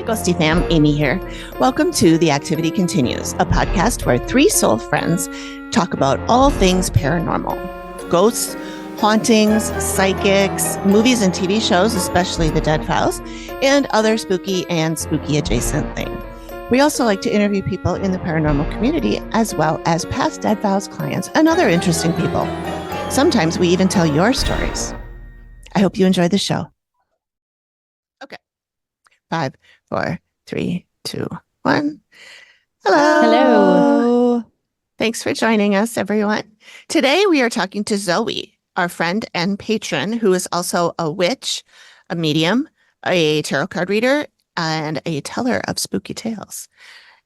Ghosty Fam, Amy here. Welcome to The Activity Continues, a podcast where three soul friends talk about all things paranormal. Ghosts, hauntings, psychics, movies and TV shows, especially The Dead Files, and other spooky and spooky adjacent things. We also like to interview people in the paranormal community, as well as past Dead Files clients and other interesting people. Sometimes we even tell your stories. I hope you enjoy the show. Okay. 5, 4, 3, 2, 1. Hello. Hello. Thanks for joining us, everyone. Today we are talking to Zoey, our friend and patron, who is also a witch, a medium, a tarot card reader, and a teller of spooky tales.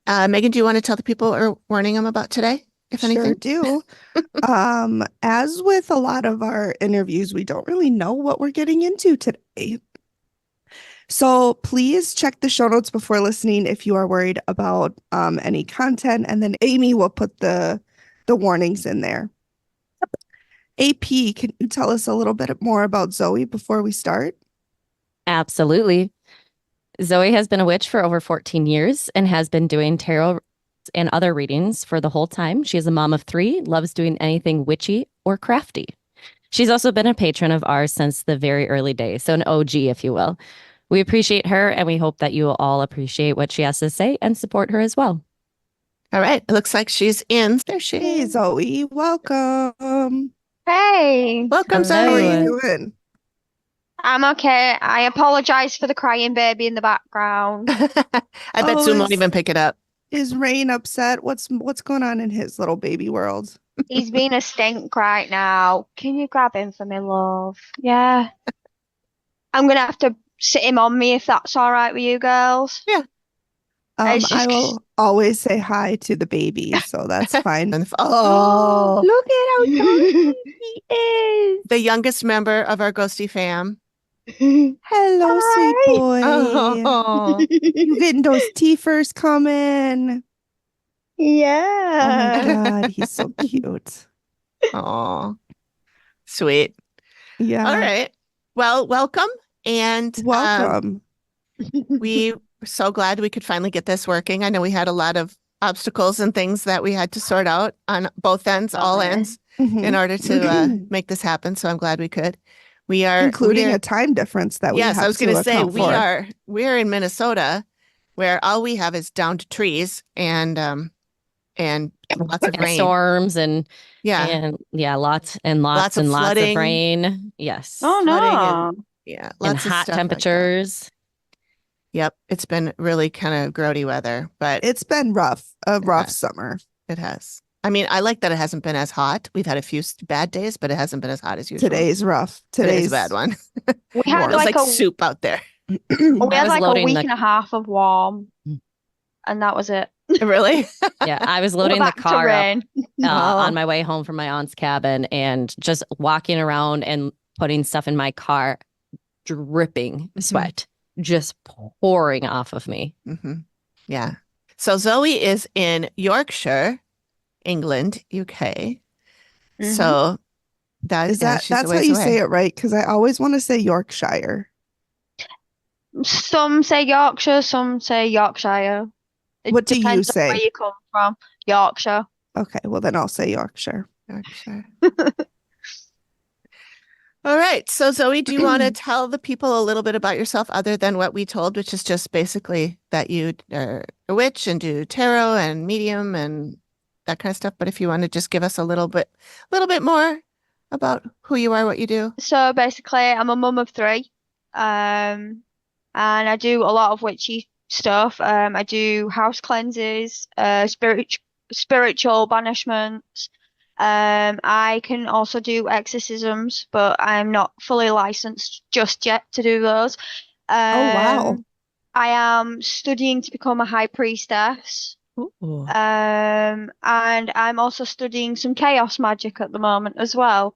Megan, do you want to tell the people we're warning them about today, if anything? Sure do. As with a lot of our interviews, we don't really know what we're getting into today. So please check the show notes before listening if you are worried about any content, and then Amy will put the warnings in there. AP, can you tell us a little bit more about Zoey before we start? Absolutely. Zoey has been a witch for over 14 years and has been doing tarot and other readings for the whole time. She is a mom of 3, loves doing anything witchy or crafty. She's also been a patron of ours since the very early days, so an OG, if you will. We appreciate her, and we hope that you will all appreciate what she has to say and support her as well. All right. It looks like she's in. There she Hey, is. Zoey. Welcome. Hey, Welcome, How are Zoey. you doing? I'm okay. I apologize for the crying baby in the background. I bet Zoom won't even pick it up. Is Rain upset? What's going on in his little baby world? He's being a stink right now. Can you grab him for me, love? Yeah. I'm gonna have to sit him on me if that's all right with you girls. Yeah. It's just- I will always say hi to the baby, so that's fine. Oh, Look at how tiny he is. the youngest member of our Ghosty Fam. Hello, sweet Hi. boy. Oh, You getting those teethers coming? Oh my Yeah. God, he's so cute. oh, sweet. Yeah. All right. Well, welcome. And Welcome. we were so glad we could finally get this working. I know we had a lot of obstacles and things that we had to sort out on both ends, all ends, Mhm. in order to make this happen. So I'm glad we could. We are Including we are- a time difference that we yes, have I was to going to say account for. we're in Minnesota, where all we have is downed trees and lots of And rain. storms and Lots lots of and lots flooding. of rain. Yes. Oh Flooding no. and And lots of hot stuff like that. temperatures. Yep, it's been really kind of grody weather, but It's been rough, a rough has. summer. it has. I mean, I like that it hasn't been as hot. We've had a few bad days, but it hasn't been as hot as usual. Today's rough. Today's a bad one. We had Feels like like a soup out there. we I had was like a loading week the- and a half of warm, and that was it. Really? Yeah, I was We're loading the back to car up rain. on my way home from my aunt's cabin and just walking around and putting stuff in my car, dripping sweat, just pouring off of me. hmm Yeah. So Zoey is in Yorkshire, England, UK. Mhm. So that Is yeah, that she's a that's how ways you away. say it, right? Because I always want to say Yorkshire. Some say Yorkshire, some say Yorkshire. It What do you depends on say? where you come from. Yorkshire. Okay, well then I'll say Yorkshire. Yorkshire. All right. So Zoey, do you want to tell the people a little bit about yourself other than what we told, which is just basically that you are a witch and do tarot and medium and that kind of stuff. But if you want to just give us a little bit more about who you are, what you do. So basically, I'm a mum of 3, and I do a lot of witchy stuff. I do house cleanses, spiritual banishments. I can also do exorcisms, but I'm not fully licensed just yet to do those. Oh, wow. I am studying to become a high priestess. Ooh. And I'm also studying some chaos magic at the moment as well.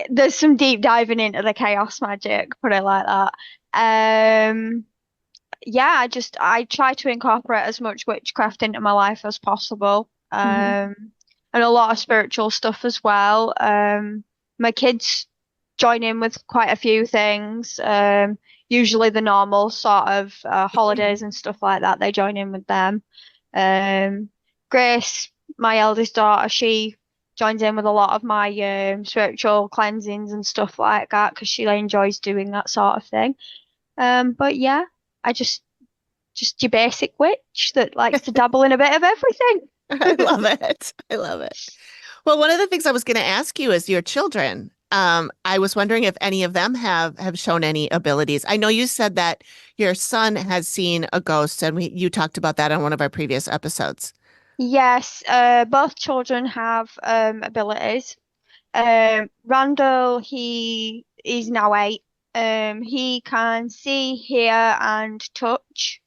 There's some deep diving into the chaos magic, put it like that. Yeah, I try to incorporate as much witchcraft into my life as possible. And a lot of spiritual stuff as well. My kids join in with quite a few things. usually the normal sort of holidays and stuff like that. They join in with them. Grace, my eldest daughter, she joins in with a lot of my spiritual cleansings and stuff like that because she enjoys doing that sort of thing. But yeah, I just your basic witch that likes to dabble in a bit of everything. I love it. I love it. Well, one of the things I was going to ask you is your children. I was wondering if any of them have shown any abilities. I know you said that your son has seen a ghost, and you talked about that on one of our previous episodes. Yes, both children have abilities. Randall, he is now 8. He can see, hear, and touch.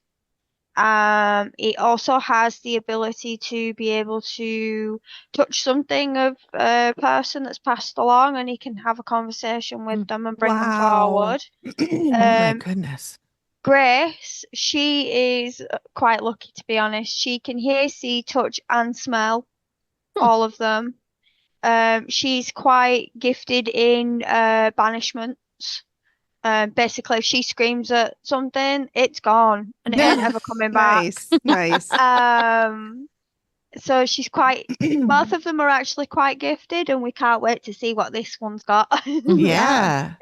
He also has the ability to be able to touch something of a person that's passed along, and he can have a conversation with them and bring them Wow. forward. Oh my Um, goodness. Grace, she is quite lucky, to be honest. She can hear, see, touch, and smell all of them. She's quite gifted in banishments. Basically, if she screams at something, it's gone and it ain't ever coming back. Nice. So she's quite, both of them are actually quite gifted, and we can't wait to see what this one's got. Yeah.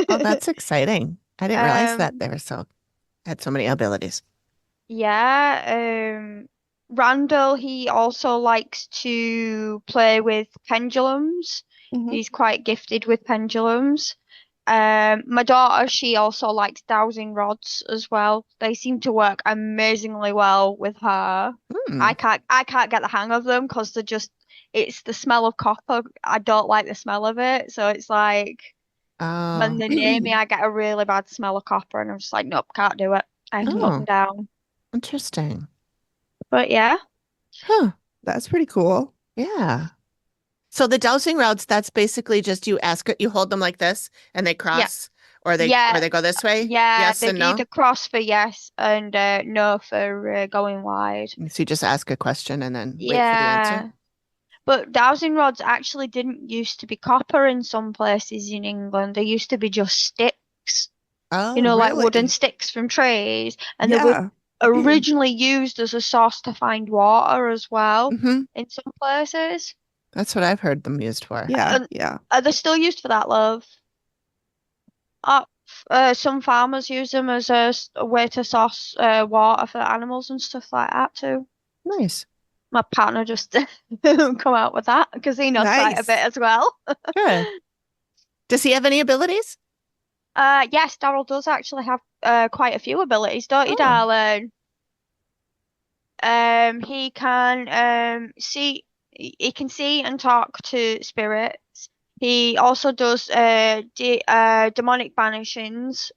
Oh, that's exciting. I didn't realize that Um, they were had so many abilities. Yeah, Randall, he also likes to play with pendulums. Mhm. He's quite gifted with pendulums. My daughter, she also likes dowsing rods as well. They seem to work amazingly well with her. Hmm. I can't get the hang of them because it's the smell of copper. I don't like the smell of it. So it's like when Oh. they're near me, I get a really bad smell of copper, and I'm just like, nope, can't do it. I have to put Oh. them down. Interesting. But yeah, Huh. That's pretty cool. Yeah. So the dowsing rods, that's basically just you hold them like this and they cross or they yeah, go this way? yeah. Yes They and do no? the cross for yes and no for going wide. So you just ask a question and then wait for the answer? Yeah. But dowsing rods actually didn't used to be copper in some places in England. They used to be just sticks, Oh, like wooden really? sticks from trees, and they were Yeah. originally used as a source to find water as well Mm-hmm. in some places. That's what I've heard them used for. Yeah. And Yeah. are they still used for that, love? Some farmers use them as a way to source water for animals and stuff like that too. Nice. My partner just come out with that because he knows quite a Nice. bit as well. Good. Does he have any abilities? Yes, Daryl does actually have quite a few abilities, don't you, Oh. darling? He can see. He can see and talk to spirits. He also does demonic banishings.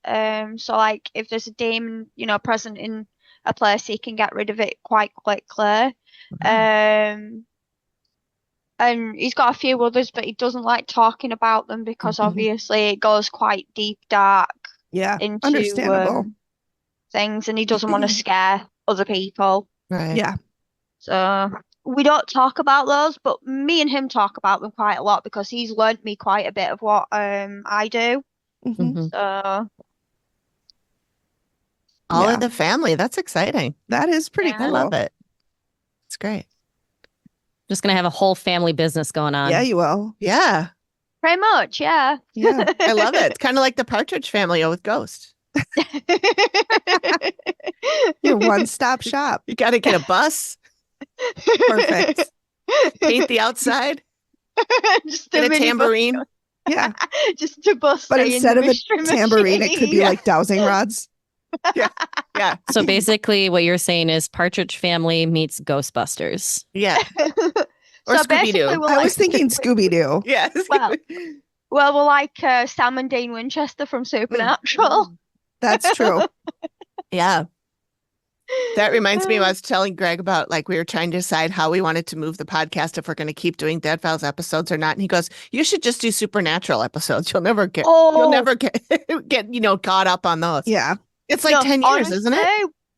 So like if there's a demon, present in a place, he can get rid of it quite quickly. Um, and he's got a few others, but he doesn't like talking about them because Mhm. obviously it goes quite deep, dark Yeah. into Understandable. things, and he doesn't want to scare other people. Right. Yeah. So we don't talk about those, but me and him talk about them quite a lot because he's learnt me quite a bit of what I do. Mhm. Mhm. So All Yeah. of the family. That's exciting. That is pretty Yeah. I cool. love it. It's great. Just gonna have a whole family business going on. Yeah, you will. Yeah. pretty much, yeah. Yeah. I love it. It's kind of like the Partridge Family with Ghost. Your one-stop shop. You got to get a bus, Perfect. paint the outside, Just get a minibus. tambourine. Yeah. Just a bus But stay in instead the of a mystery tambourine, it could be machine. like dowsing rods. Yeah. So basically, what you're saying is Partridge Family meets Ghostbusters. Yeah. Or So basically, Scooby-Doo. we're I like, was thinking Scooby-Doo. Yeah. well, we're like Sam and Dean Winchester from Supernatural. That's true. Yeah. That reminds me, I was telling Greg about we were trying to decide how we wanted to move the podcast, if we're going to keep doing Dead Files episodes or not. And he goes, you should just do Supernatural episodes. You'll never get get caught up on those. Yeah. It's like 10 years, isn't it?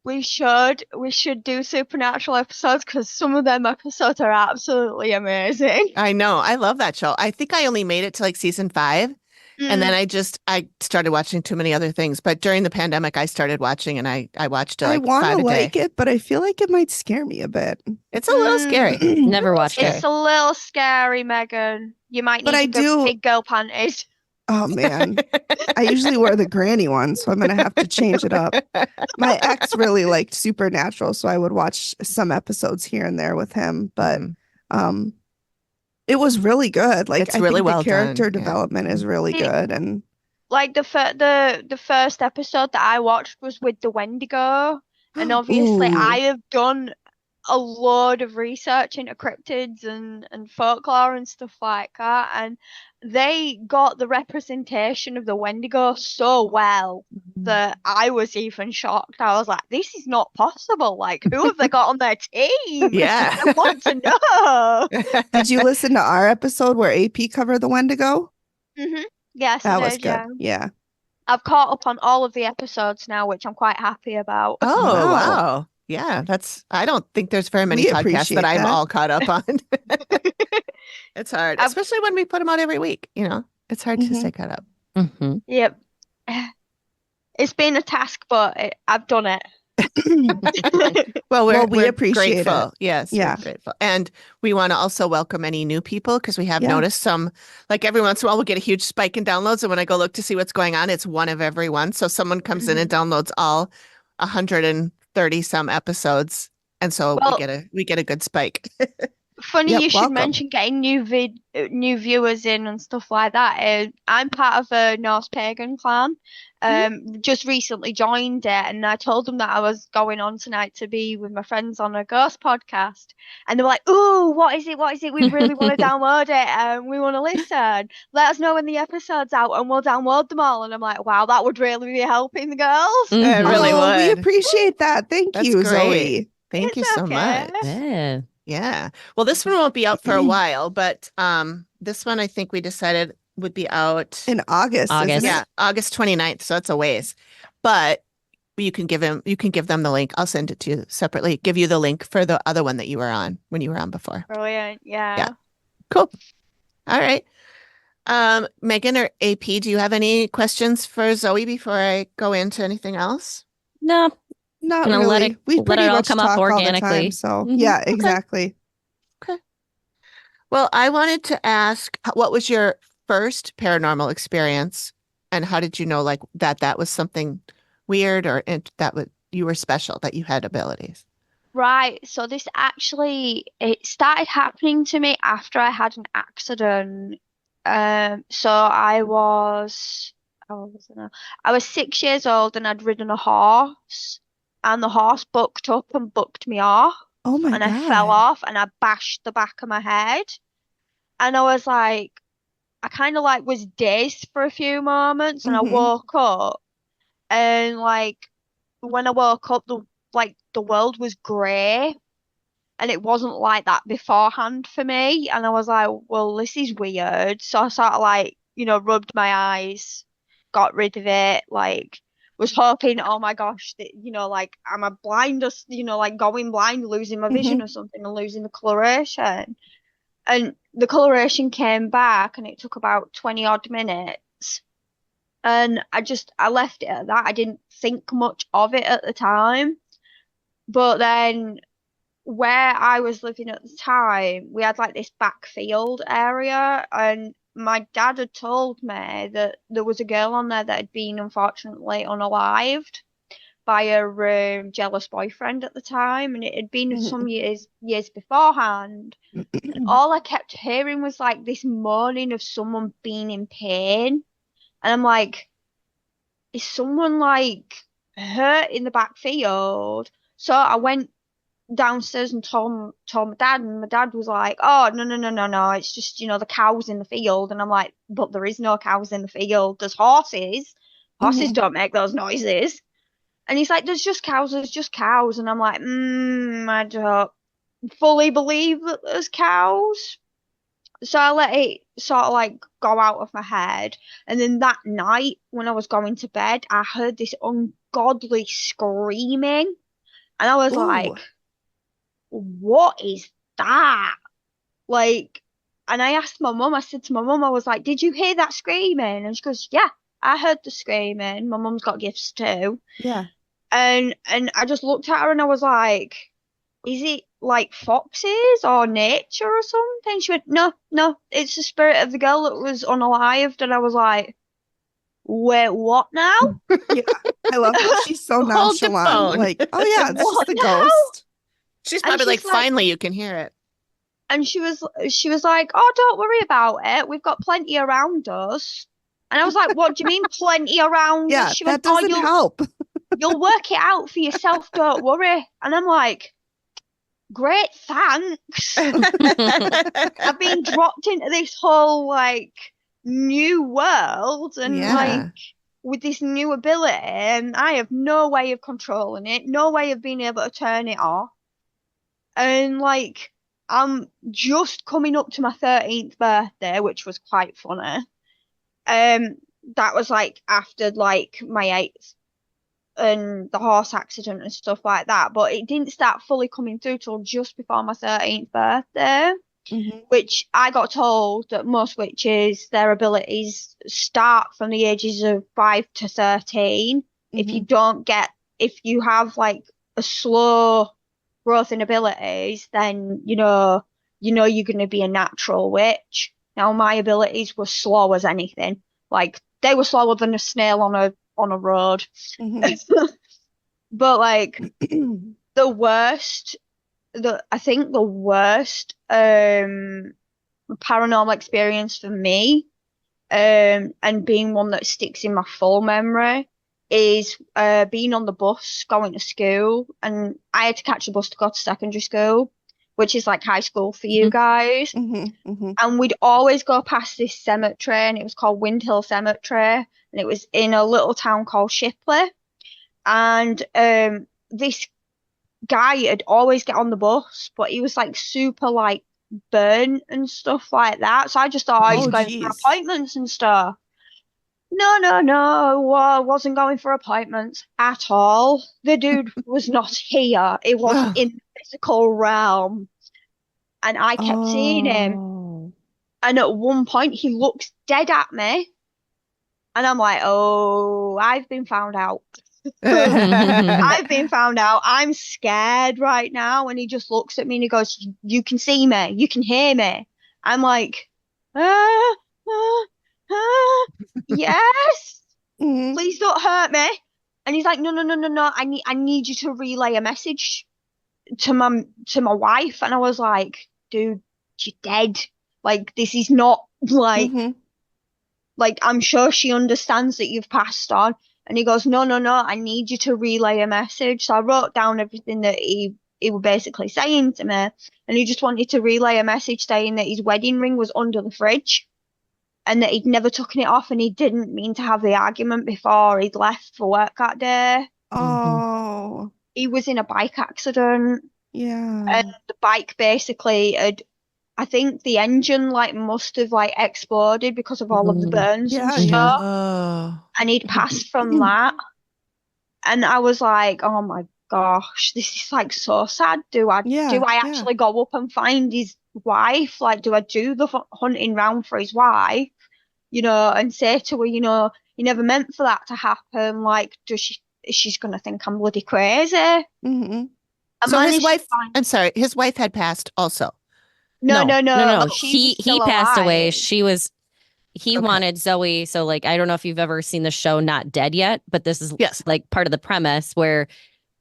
Honestly, we should do Supernatural episodes because some of them episodes are absolutely amazing. I know. I love that show. I think I only made it to season 5. And then Mm. I started watching too many other things. But during the pandemic, I started watching and I watched I like want to 5 a day. like it, but I feel like it might scare me a bit. It's a little scary. Never watched scary. it. It's a little scary, Megan. You might But need I to go do- big girl panties. Oh man, I usually wear the granny one, so I'm gonna have to change it up. My ex really liked Supernatural, so I would watch some episodes here and there with him, but Mhm. um it was really good. Like It's I really think well the character done. Yeah. development is really See, good and like the first episode that I watched was with the Wendigo, and obviously I ooh. have done a load of research into cryptids and folklore and stuff like that, and they got the representation of the Wendigo so well that I was even shocked. I was like, this is not possible. Like, who have they got on their team? Yeah. I want to know. Did you listen to our episode where AP covered the Wendigo? Yes, I That was did, good. yeah. Yeah. I've caught up on all of the episodes now, which I'm quite happy about. Oh, Wow. wow. Yeah, I don't think there's very many We podcasts that appreciate I'm that. all caught up on. It's hard, I've, especially when we put them out every week, you know. It's hard to Mhm. stay caught up. Mhm. yep. It's been a task, but I've done it. Well, Well, we we're appreciate it. grateful. Yes, Yeah. we're grateful. And we want to also welcome any new people because we have Yeah. noticed some, like every once in a while, we'll get a huge spike in downloads. And when I go look to see what's going on, it's one of every one. So someone comes in and downloads all 130 some episodes. And so Well, we get a good spike. funny Yep, you should welcome. mention getting new viewers in and stuff like that. I'm part of a Norse pagan clan. Just recently joined it, and I told them that I was going on tonight to be with my friends on a ghost podcast, and they were like, "Ooh, what is it? What is it? We really want to download it, we want to listen. Let us know when the episode's out, and we'll download them all." And I'm like, "Wow, that would really be helping the girls." It really Oh, we would. appreciate that. Thank That's you, great. Zoe. Thank you It's so okay. much. Yeah. Yeah. Well, this one won't be out for a while, but this one I think we decided would be out In August, August. isn't yeah, it? August 29th, so it's a ways. But you can give them the link. I'll send it to you separately. Give you the link for the other one that you were on when you were on before. Brilliant, yeah. Yeah. Cool. All right. Megan or AP, do you have any questions for Zoe before I go into anything else? No, Not Gonna really. let it- We let pretty it all much come up talk all the organically. time. So Mhm. yeah, Okay. exactly. Well, I wanted to ask, what was your first paranormal experience, and how did you know like that was something weird or you were special, that you had abilities? Right, so this actually it started happening to me after I had an accident. So how old was I now? I was 6 years old and I'd ridden a horse, and the horse bucked up and bucked me off, Oh my and I fell God. off and I bashed the back of my head, and I was like, I kind of like was dazed for a few moments, and I Mhm. woke up, and like when I woke up, the world was grey. And it wasn't like that beforehand for me. And I was like, well, this is weird. So I sort of like, rubbed my eyes, got rid of it, like was hoping, oh my gosh, that, like am I blind or, like going blind, losing my vision Mhm. or something and losing the coloration. And the coloration came back and it took about 20 odd minutes. And I left it at that. I didn't think much of it at the time. But then where I was living at the time, we had like this backfield area, and my dad had told me that there was a girl on there that had been unfortunately unalived by a jealous boyfriend at the time, and it had been some years beforehand. And all I kept hearing was like this moaning of someone being in pain, and I'm like, is someone like hurt in the backfield? So I went downstairs and told my dad, and my dad was like, "Oh, no, no, no, no, no, it's just the cows in the field." And I'm like, "But there is no cows in the field. There's horses. Horses Mhm. don't make those noises." And he's like, "There's just cows. There's just cows." And I'm like, I don't fully believe that there's cows. So I let it sort of like go out of my head. And then that night when I was going to bed, I heard this ungodly screaming, and I was Ooh. like, what is that? Like, And I asked my mum, I said to my mum, I was like, did you hear that screaming? And she goes, yeah, I heard the screaming. My mum's got gifts too. Yeah. And I just looked at her and I was like, is it like foxes or nature or something? She went, no, it's the spirit of the girl that was unalived. And I was like, wait, what now? Yeah. I love how she's so Hold the nonchalant. phone. Like, oh yeah, it's just What the now? ghost. She's And probably like, she's like, finally, you can hear it. and she was like, oh, don't worry about it. We've got plenty around us. And I was like, what do you mean plenty around us? Yeah, She that went, oh, doesn't help. you'll work it out for yourself, don't worry. And I'm like, great, thanks. I've been dropped into this whole like new world and Yeah. like with this new ability, and I have no way of controlling it, no way of being able to turn it off. And like I'm just coming up to my 13th birthday, which was quite funny. That was like after like my 8th and the horse accident and stuff like that, but it didn't start fully coming through till just before my 13th birthday, Mhm. which I got told that most witches, their abilities start from the ages of 5 to 13. If you if you have like a slow growth in abilities, then you're going to be a natural witch. Now my abilities were slow as anything. Like they were slower than a snail on a road. Mhm. But like I think the worst paranormal experience for me, and being one that sticks in my full memory, is being on the bus going to school, and I had to catch a bus to go to secondary school, which is like high school for you guys. Mhm. Mhm. And we'd always go past this cemetery, and it was called Windhill Cemetery, and it was in a little town called Shipley. And this guy had always get on the bus, but he was like super like burnt and stuff like that. So I just thought, oh, he's Oh going for geez. appointments and stuff. No, wasn't going for appointments at all. The dude was not here. It wasn't Ugh. in the physical realm. And I kept seeing him. Oh. And at one point, he looks dead at me. And I'm like, oh, I've been found out. I've been found out. I'm scared right now. And he just looks at me and he goes, you can see me. You can hear me. I'm like, ah, ah, ah, yes. Mhm. Please don't hurt me. And he's like, no. I need you to relay a message to my wife. And I was like, dude, you're dead. Like, this is not Mhm. like I'm sure she understands that you've passed on. And he goes, no, I need you to relay a message. So I wrote down everything that he was basically saying to me. And he just wanted to relay a message saying that his wedding ring was under the fridge and that he'd never taken it off, and he didn't mean to have the argument before he'd left for work that day. Oh. He was in a bike accident, Yeah. and the bike basically I think the engine like must have like exploded because of all of the burns and Yeah, stuff. Oh. And he'd passed from that. And I was like, oh my gosh, this is like so sad. Do I Yeah. actually go up and find his wife? Like, do I do the hunting round for his wife? And say to her, you never meant for that to happen. Like, she's gonna think I'm bloody crazy. I Mhm. So his managed to wife, find. I'm sorry, his wife had passed also. No. No. She was He still passed away. alive. He Okay. wanted Zoe. So like I don't know if you've ever seen the show Not Dead Yet, but this is Yes. like part of the premise where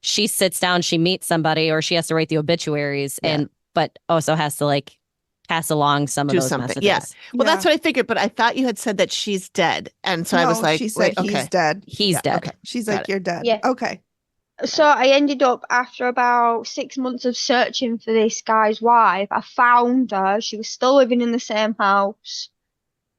she sits down, she meets somebody, or she has to write the obituaries, Yeah. but also has to like pass along some of Do those something. messages. Yeah. Well, that's Yeah. what I figured, but I thought you had said that she's dead. And so I was No, like, she said wait, he's okay. dead. He's Yeah, dead. okay. She's Got like, it. you're dead. Yeah. Okay. So I ended up, after about 6 months of searching for this guy's wife, I found her. She was still living in the same house.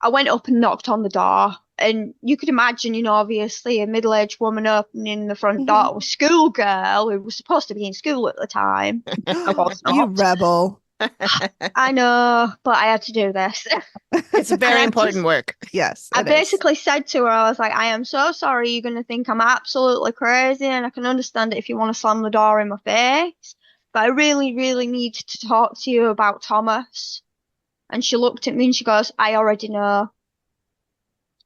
I went up and knocked on the door, and you could imagine, obviously a middle-aged woman opening the front door to a schoolgirl who was supposed to be in school at the time. I was You not. rebel. I know, but I had to do this. It's very I important just- work. Yes, I it is. basically said to her, I was like, I am so sorry, you're going to think I'm absolutely crazy, and I can understand it if you want to slam the door in my face, but I really, really need to talk to you about Thomas. And she looked at me and she goes, I already know.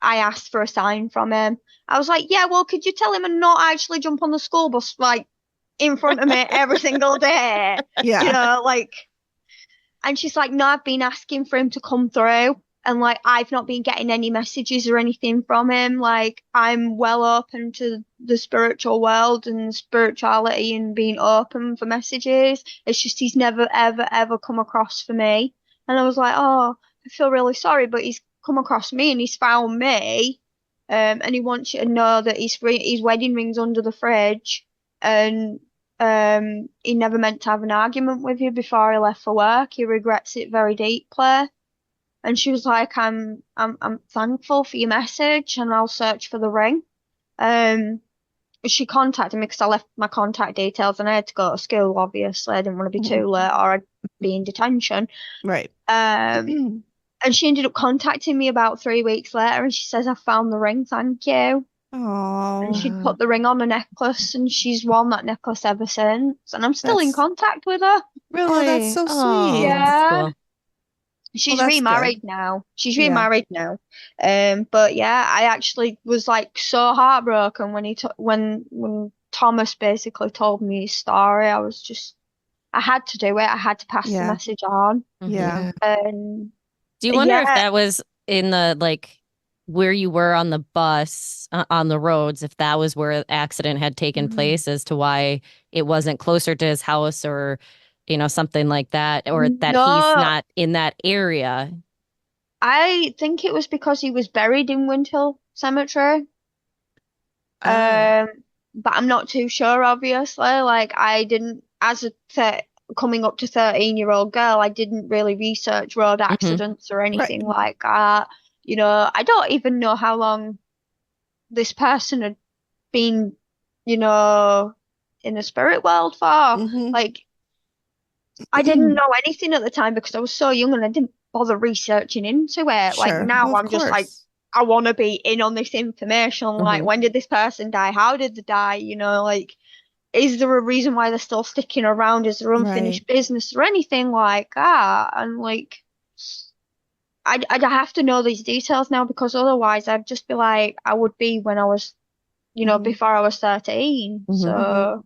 I asked for a sign from him. I was like, yeah, well, could you tell him and not actually jump on the school bus like in front of me every single day? Yeah. You know, like, and she's like, no, I've been asking for him to come through. And like, I've not been getting any messages or anything from him. Like, I'm well open to the spiritual world and spirituality and being open for messages. It's just he's never, ever, ever come across for me. And I was like, oh, I feel really sorry, but he's come across me and he's found me. And he wants you to know that his wedding ring's under the fridge. And he never meant to have an argument with you before he left for work. He regrets it very deeply. And she was like, I'm thankful for your message and I'll search for the ring. She contacted me because I left my contact details and I had to go to school, obviously. I didn't want to be too late or I'd be in detention. Right. And she ended up contacting me about 3 weeks later and she says, I found the ring, thank you. And Oh, she'd put the ring on a necklace and she's worn that necklace ever since. And I'm still in That's- contact with her. oh, that's so sweet. Yeah. That's cool. She's that's remarried good. now. She's Yeah. remarried now. But yeah, I actually was like so heartbroken when when Thomas basically told me his story. I had to do it. I had to pass the Yeah. message on. Yeah. And Do you wonder if yeah. that was in the like where you were on the bus on the roads, if that was where the accident had taken place as to why it wasn't closer to his house or, you know, something like that, or that No. he's not in that area? I think it was because he was buried in Windhill Cemetery. But I'm not too sure, obviously. Like, I didn't, as a coming up to 13-year-old girl, I didn't really research road accidents or anything like that. You know, I don't even know how long this person had been, you know, in the spirit world for. Mhm. Like, I didn't know anything at the time because I was so young and I didn't bother researching into it. Like, Sure. now Well, of I'm just like, course. I want to be in on this information. Like, when did this person die? How did they die? You know, like, is there a reason why they're still sticking around? Is there unfinished business or anything like that? And like, I'd have to know these details now because otherwise I'd just be like I would be when I was, you know, before I was 13. So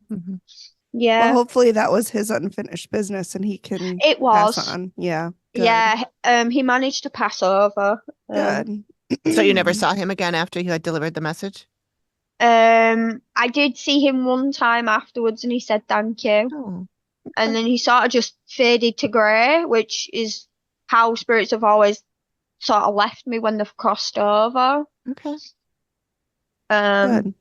yeah, Well, hopefully that was his unfinished business and he can it was. pass on. Yeah. Good. Yeah, he managed to pass over. Good. So you never saw him again after you had delivered the message? I did see him one time afterwards and he said thank you. Oh, And then he sort of just faded to grey, which is how spirits have always sort of left me when they've crossed over. okay. Good.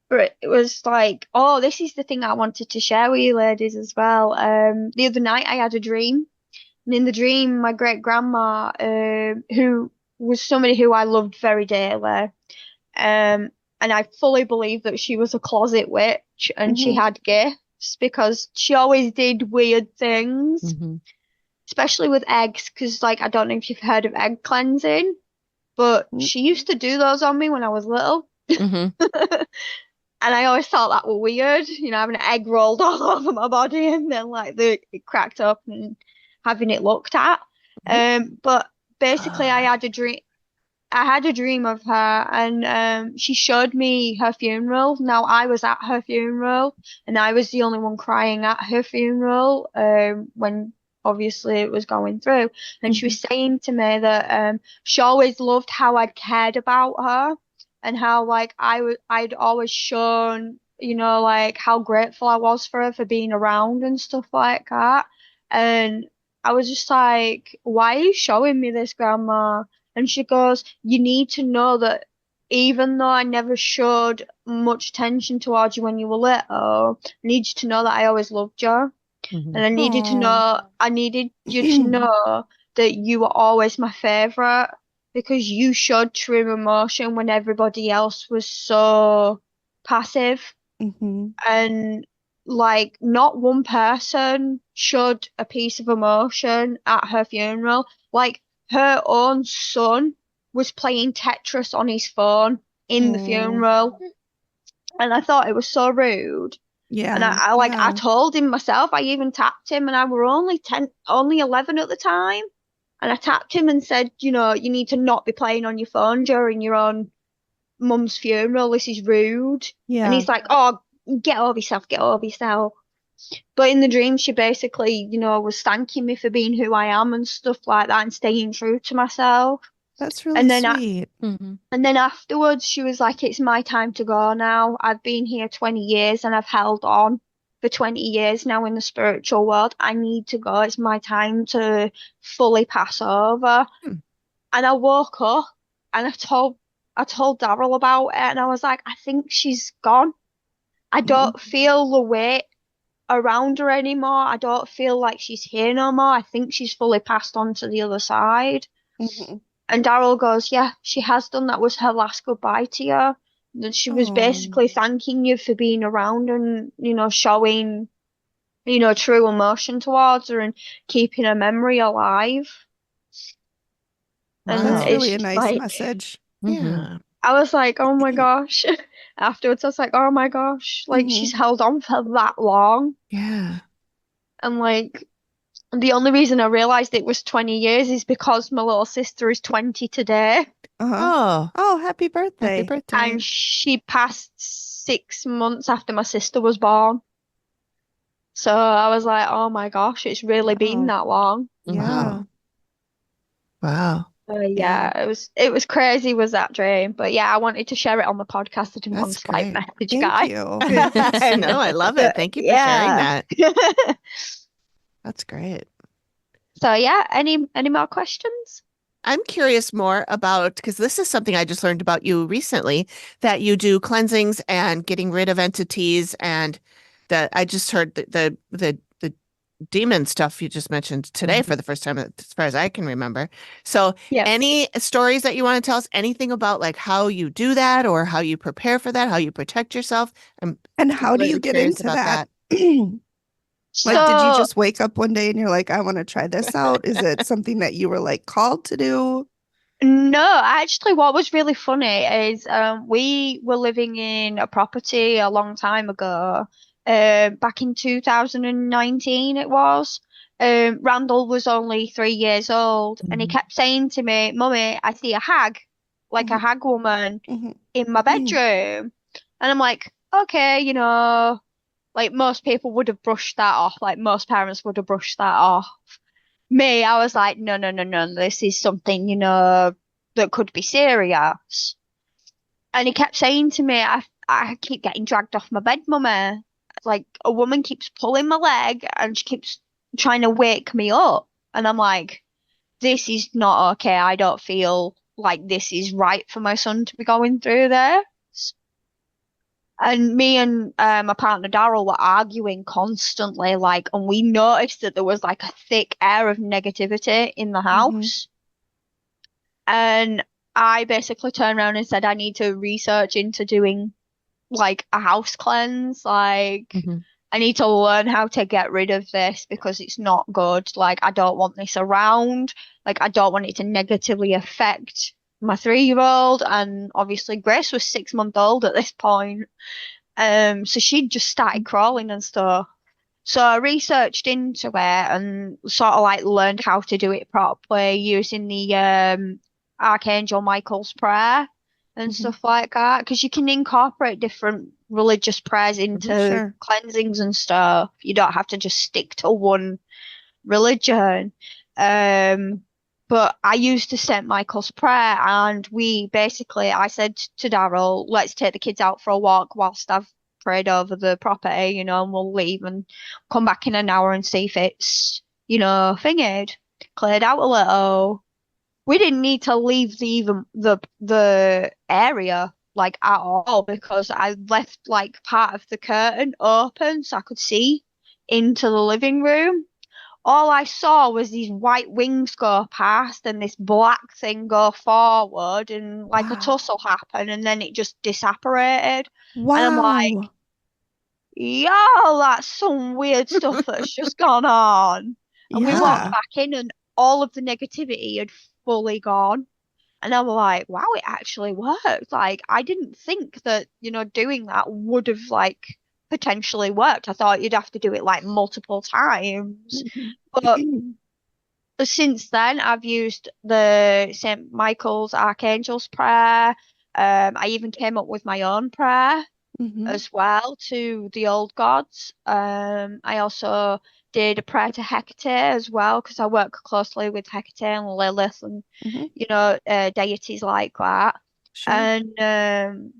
But it was like, oh, this is the thing I wanted to share with you ladies as well. The other night I had a dream. And in the dream, my great grandma, who was somebody who I loved very dearly, and I fully believe that she was a closet witch and she had gifts because she always did weird things, especially with eggs. Because, like, I don't know if you've heard of egg cleansing, but she used to do those on me when I was little. And I always thought that were weird, you know, having an egg rolled all over my body and then like it cracked up and having it looked at. But basically I had a dream of her and she showed me her funeral. Now I was at her funeral and I was the only one crying at her funeral when obviously it was going through. And she was saying to me that she always loved how I'd cared about her. And how like I'd always shown, you know, like how grateful I was for her for being around and stuff like that. And I was just like, why are you showing me this, Grandma? And she goes, you need to know that even though I never showed much attention towards you when you were little, I need you to know that I always loved you. And I needed you to know that you were always my favorite. Because you showed true emotion when everybody else was so passive. And like not one person showed a piece of emotion at her funeral. Like her own son was playing Tetris on his phone in the funeral. And I thought it was so rude. Yeah. And I told him myself, I even tapped him and I were only 11 at the time. And I tapped him and said, you need to not be playing on your phone during your own mum's funeral. This is rude. And Yeah. he's like, oh, get over yourself, get over yourself. But in the dream, she basically, was thanking me for being who I am and stuff like that and staying true to myself. That's really And then sweet. Mhm. And then afterwards, she was like, it's my time to go now. I've been here 20 years and I've held on for 20 years now in the spiritual world. I need to go. It's my time to fully pass over. Hmm. And I woke up and I told Daryl about it, and I was like, I think she's gone. I don't feel the weight around her anymore. I don't feel like she's here no more. I think she's fully passed on to the other side. Mhm. And Daryl goes, yeah, she has done. That was her last goodbye to you. And she was Oh. basically thanking you for being around and, showing, true emotion towards her and keeping her memory alive. And That's Wow. it's really a just nice like, message. Mhm. Yeah. I was like, oh my gosh. Afterwards, I was like, oh my gosh. Like, she's held on for that long. Yeah. And like, the only reason I realized it was 20 years is because my little sister is 20 today. Uh-huh. Oh, Oh, happy birthday. happy birthday. And she passed 6 months after my sister was born. So I was like, oh my gosh, it's really been Wow. that long. Yeah. Wow. Yeah, it was crazy was that dream. But yeah, I wanted to share it on the podcast. I didn't want to That's Skype great. message Thank guy. you. I know. I love it. Thank you for sharing Yeah. that. That's great. So yeah, any more questions? I'm curious more about, because this is something I just learned about you recently, that you do cleansings and getting rid of entities, and that I just heard the demon stuff you just mentioned today for the first time, as far as I can remember. So Yeah. any stories that you want to tell us, anything about like how you do that or how you prepare for that, how you protect yourself? I'm And how do you completely get curious into about that? Like, did you So just wake up one day and you're like, I want to try this out? Is it something that you were like called to do? no, actually, what was really funny is we were living in a property a long time ago, back in 2019 it was. Randall was only 3 years old, and he kept saying to me, Mummy, I see a hag, like a hag woman, Mhm. in my bedroom. And I'm like, okay, like most people would have brushed that off, like most parents would have brushed that off. Me, I was like, no, no, no, no, this is something, that could be serious. And he kept saying to me, I keep getting dragged off my bed, Mummy. Like a woman keeps pulling my leg and she keeps trying to wake me up. And I'm like, this is not okay. I don't feel like this is right for my son to be going through this. And me and my partner Daryl were arguing constantly, like, and we noticed that there was like a thick air of negativity in the house. And I basically turned around and said, I need to research into doing like a house cleanse. Like, Mhm. I need to learn how to get rid of this because it's not good. Like, I don't want this around. Like, I don't want it to negatively affect my 3-year-old. And obviously, Grace was 6 months old at this point. So she'd just started crawling and stuff. So I researched into it and sort of like learned how to do it properly using the Archangel Michael's prayer and stuff like that. Because you can incorporate different religious prayers into Sure. cleansings and stuff. You don't have to just stick to one religion. But I used to St. Michael's prayer, and I said to Daryl, let's take the kids out for a walk whilst I've prayed over the property, and we'll leave and come back in an hour and see if it's, thingied, cleared out a little. We didn't need to leave the area like at all because I left like part of the curtain open so I could see into the living room. All I saw was these white wings go past and this black thing go forward and like a Wow. tussle happen and then it just disapparated. And I'm like, Wow. yo, that's some weird stuff that's just gone on. And we walked Yeah. back in and all of the negativity had fully gone. And I was like, wow, it actually worked. Like, I didn't think that, doing that would have like potentially worked. I thought you'd have to do it like multiple times. But But since then, I've used the St. Michael's Archangel's prayer. I even came up with my own prayer as well to the old gods. I also did a prayer to Hecate as well because I work closely with Hecate and Lilith and deities like that. Sure. And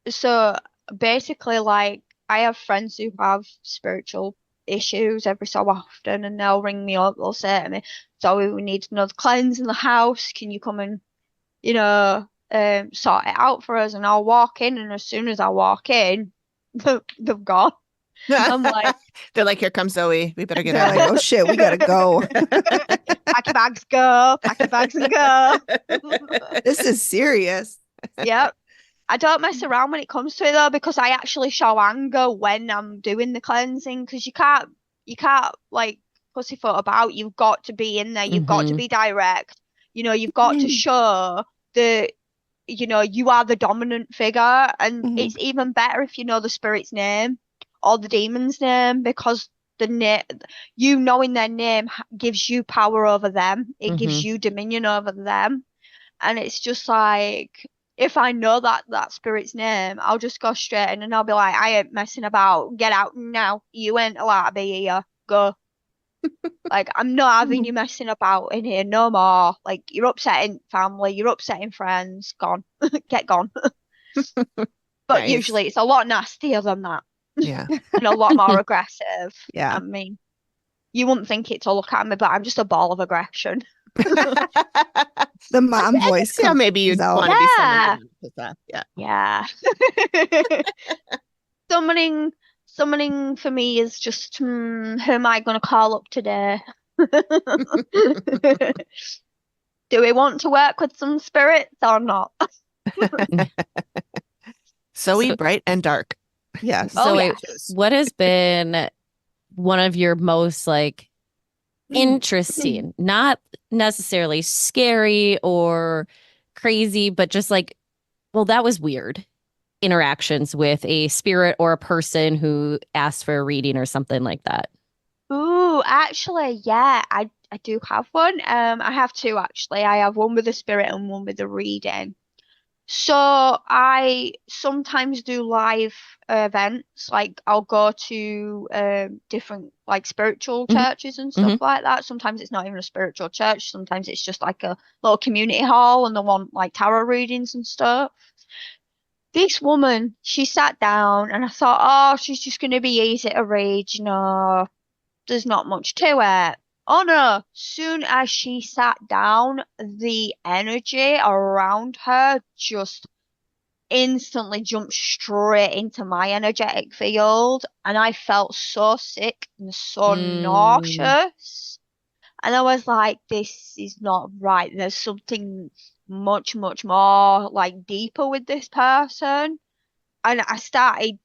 so basically, like, I have friends who have spiritual issues every so often, and they'll ring me up. They'll say to me, "Zoe, we need another cleanse in the house. Can you come and, sort it out for us?" And I'll walk in, and as soon as I walk in, they've gone. I'm like, They're like, here comes Zoe. We better get They're out like, of here. oh shit, we gotta go. pack your bags, go. Pack your bags and go. This is serious. Yep. I don't mess around when it comes to it though, because I actually show anger when I'm doing the cleansing, because you can't like pussyfoot about. You've got to be in there. You've got to be direct. You've got to show that you are the dominant figure, and it's even better if you know the spirit's name or the demon's name, because you knowing their name gives you power over them. It gives you dominion over them, and it's just like, if I know that spirit's name, I'll just go straight in and I'll be like, I ain't messing about. Get out now. You ain't allowed to be here. Go. Like, I'm not having you messing about in here no more. Like, you're upsetting family. You're upsetting friends. Gone. Get gone. But Nice. usually it's a lot nastier than that. Yeah. And a lot more aggressive. Yeah. I mean, you wouldn't think it to look at me, but I'm just a ball of aggression. The mom voice Yeah, maybe you'd comes out. want to be someone with that. Yeah. Yeah. Summoning for me is just, who am I going to call up today? Do we want to work with some spirits or not? Zoe, bright and dark. Yes. So yeah. what has been one of your most like interesting, not necessarily scary or crazy, but just like, well, that was weird interactions with a spirit or a person who asked for a reading or something like that? Ooh, actually, yeah, I do have one. I have two actually. I have one with a spirit and one with a reading. So I sometimes do live events, like I'll go to different like spiritual churches and stuff like that. Sometimes it's not even a spiritual church. Sometimes it's just like a little community hall and they want like tarot readings and stuff. This woman, she sat down and I thought, oh, she's just going to be easy to read, there's not much to it. Oh no, soon as she sat down, the energy around her just instantly jumped straight into my energetic field, and I felt so sick and so nauseous. And I was like, this is not right. There's something much, much more like deeper with this person. And I started,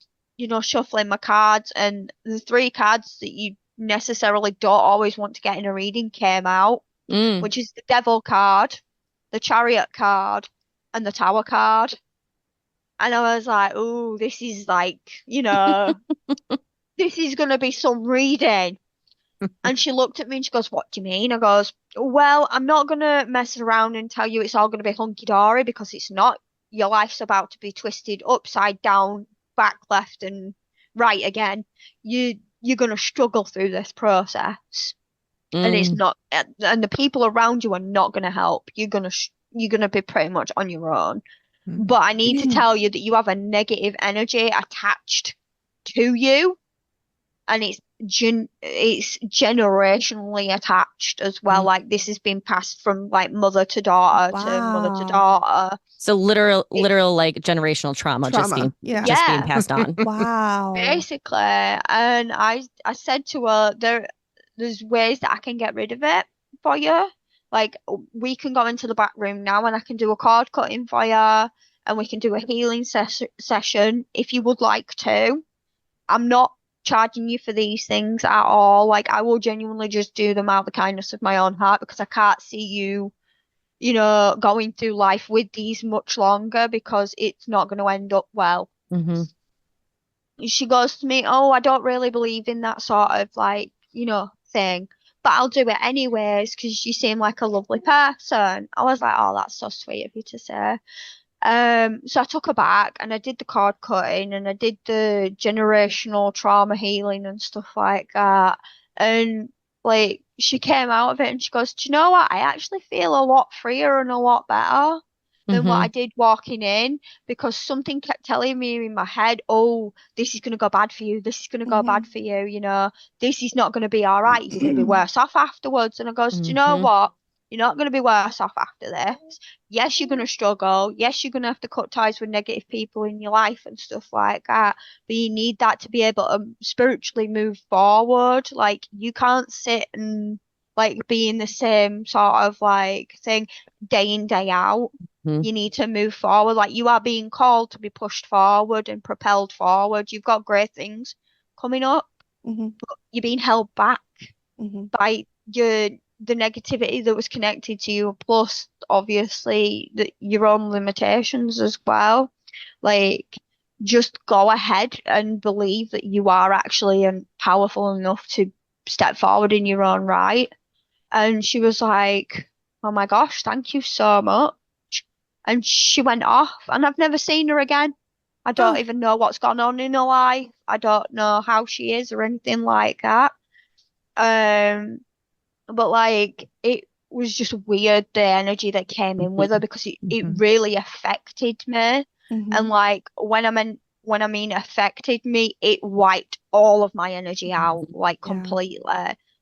shuffling my cards, and the three cards that you necessarily don't always want to get in a reading came out, which is the Devil card, the Chariot card, and the Tower card. And I was like, oh, this is like, this is going to be some reading. And she looked at me and she goes, what do you mean? I goes, well, I'm not going to mess around and tell you it's all going to be hunky-dory, because it's not. Your life's about to be twisted upside down, back, left, and right again. You're going to struggle through this process. And it's not, and the people around you are not going to help. You're going to be pretty much on your own. But I need to tell you that you have a negative energy attached to you, and it's generationally attached as well. Like, this has been passed from like mother to daughter to mother to daughter. So literal like generational trauma. Just being passed on. Wow. Basically. And I said to her, there's ways that I can get rid of it for you. Like, we can go into the back room now and I can do a card cutting for you, and we can do a healing session if you would like to. I'm not charging you for these things at all. Like, I will genuinely just do them out of the kindness of my own heart, because I can't see you, going through life with these much longer, because it's not going to end up well. She goes to me, oh, I don't really believe in that sort of like, thing. but I'll do it anyways because you seem like a lovely person. I was like, oh, that's so sweet of you to say. So I took her back and I did the card cutting and I did the generational trauma healing and stuff like that. And like she came out of it and she goes, do you know what? I actually feel a lot freer and a lot better than what I did walking in because something kept telling me in my head, oh, this is going to go bad for you. This is going to go bad for you. You know, this is not going to be all right. You're going to be worse off afterwards. And I goes, do you know what? You're not going to be worse off after this. Yes, you're going to struggle. Yes, you're going to have to cut ties with negative people in your life and stuff like that. But you need that to be able to spiritually move forward. Like, you can't sit and like be in the same sort of like thing day in, day out. You need to move forward. Like, you are being called to be pushed forward and propelled forward. You've got great things coming up, but you're being held back by the negativity that was connected to you, plus obviously your own limitations as well. Like, just go ahead and believe that you are actually powerful enough to step forward in your own right. And she was like, oh my gosh, thank you so much. And she went off and I've never seen her again. I don't even know what's gone on in her life. I don't know how she is or anything like that. But like it was just weird, the energy that came in with her because it really affected me. And like when I mean affected me, it wiped all of my energy out like completely.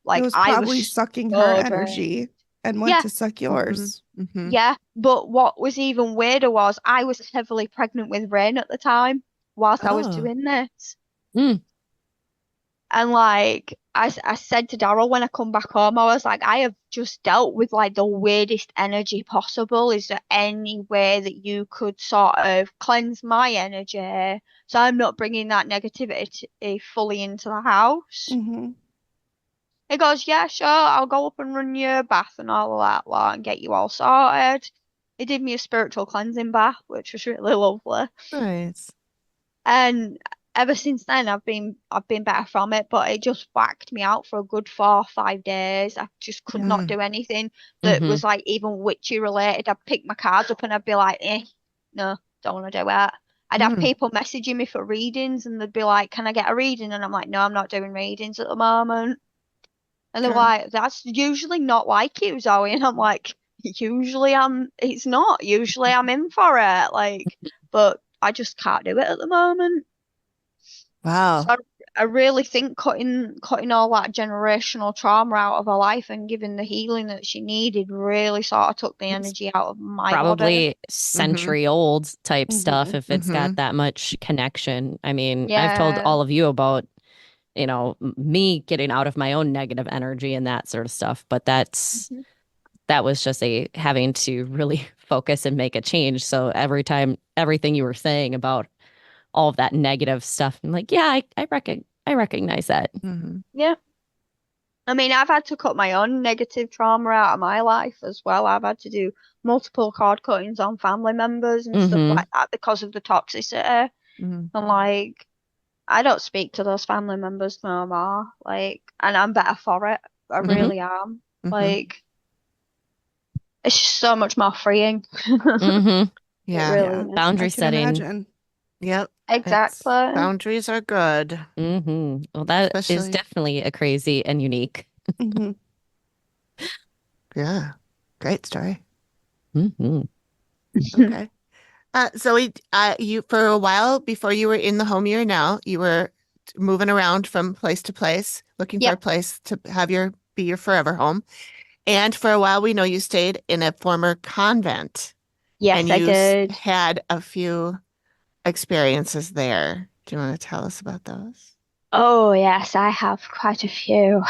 Like it was I probably was sucking so her drained. energy and went to suck yours. Yeah, but what was even weirder was I was heavily pregnant with Rain at the time whilst I was doing this. And like I said to Daryl when I come back home, I was like, I have just dealt with like the weirdest energy possible. Is there any way that you could sort of cleanse my energy so I'm not bringing that negativity fully into the house? He goes, yeah, sure, I'll go up and run your bath and all of that lot and get you all sorted. He did me a spiritual cleansing bath, which was really lovely. Nice. And ever since then, I've been better from it, but it just whacked me out for a good 4 or 5 days. I just could not do anything that was like even witchy related. I'd pick my cards up and I'd be like, no, don't want to do it. I'd have people messaging me for readings and they'd be like, can I get a reading? And I'm like, no, I'm not doing readings at the moment. And they're like, that's usually not like you, Zoe. And I'm like, it's not. Usually I'm in for it. Like, but I just can't do it at the moment. Wow. So I really think cutting all that generational trauma out of her life and giving the healing that she needed really sort of took the energy out of my body. Probably century old type stuff if it's got that much connection. I mean, I've told all of you about, you know, me getting out of my own negative energy and that sort of stuff. But that was just having to really focus and make a change. So everything you were saying about all of that negative stuff, I'm like, yeah, I recognize that. Yeah. I mean, I've had to cut my own negative trauma out of my life as well. I've had to do multiple cord cuttings on family members and stuff like that because of the toxicity. And like, I don't speak to those family members no more. Like, and I'm better for it. I really am. Like, it's just so much more freeing. Yeah. Really is. Boundary setting. Imagine. Yep. Exactly. Boundaries are good. Well, that is definitely a crazy and unique. Yeah. Great story. Mm-hmm. Okay. Zoe, you for a while before you were in the home you're now, you were moving around from place to place, looking for a place to have be your forever home. And for a while, we know you stayed in a former convent. Yes, and I you did. had a few experiences there. Do you want to tell us about those? Oh, yes, I have quite a few.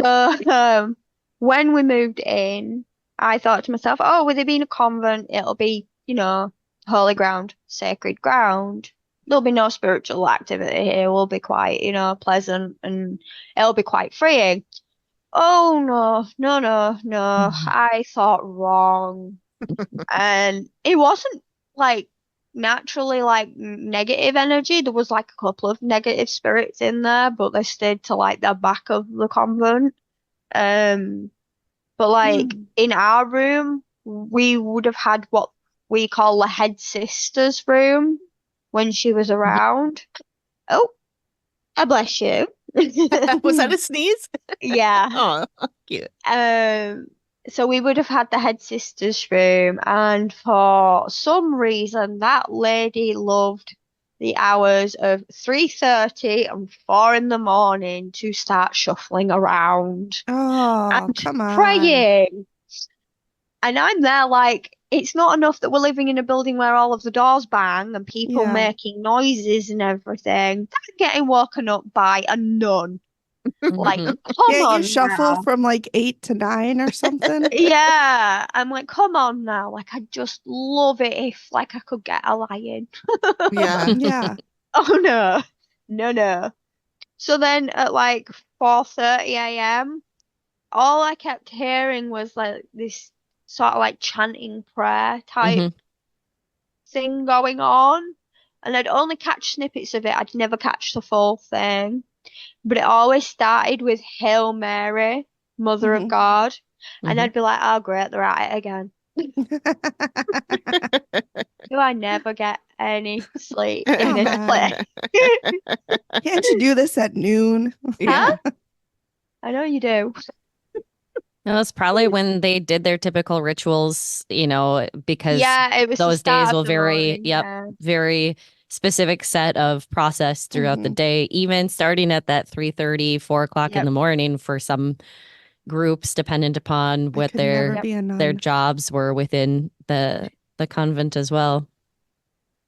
So, when we moved in, I thought to myself, oh, with it being a convent, it'll be, you know, holy ground, sacred ground. There'll be no spiritual activity here. We'll be quite, you know, pleasant and it'll be quite freeing. Oh, no. I thought wrong. And it wasn't like naturally like negative energy. There was like a couple of negative spirits in there, but they stayed to like the back of the convent. But like in our room, we would have had what we call the head sister's room when she was around. Oh, I bless you. Was that a sneeze? Yeah. Oh, cute. So we would have had the head sister's room, and for some reason, that lady loved the hours of 3:30 and 4 in the morning to start shuffling around Oh, and come on. praying. And I'm there like, it's not enough that we're living in a building where all of the doors bang and people Yeah. making noises and everything. They're getting woken up by a nun. Like, Mhm. come Can't you on shuffle now. from like 8 to 9 or something? Yeah, I'm like, come on now. Like, I'd just love it if like I could get a lion. Yeah. Yeah. Oh no, no. So then at like 4:30 a.m., all I kept hearing was like this sort of like chanting prayer type Mhm. thing going on. And I'd only catch snippets of it. I'd never catch the full thing. But it always started with Hail Mary, Mother of Mhm. God. And Mhm. I'd be like, oh great, they're at it again. Do I never get any sleep in Come this on. place? Can't you do this at noon? Yeah. I know you do. No, that's probably when they did their typical rituals, because Yeah, it was the those days start will of the vary. morning. Yep. Yeah. Very specific set of process throughout the Mhm. day, even starting at that 3:30, 4 o'clock in Yep. the morning for some groups, dependent upon I what could never their be a their nun. jobs were within the convent as well.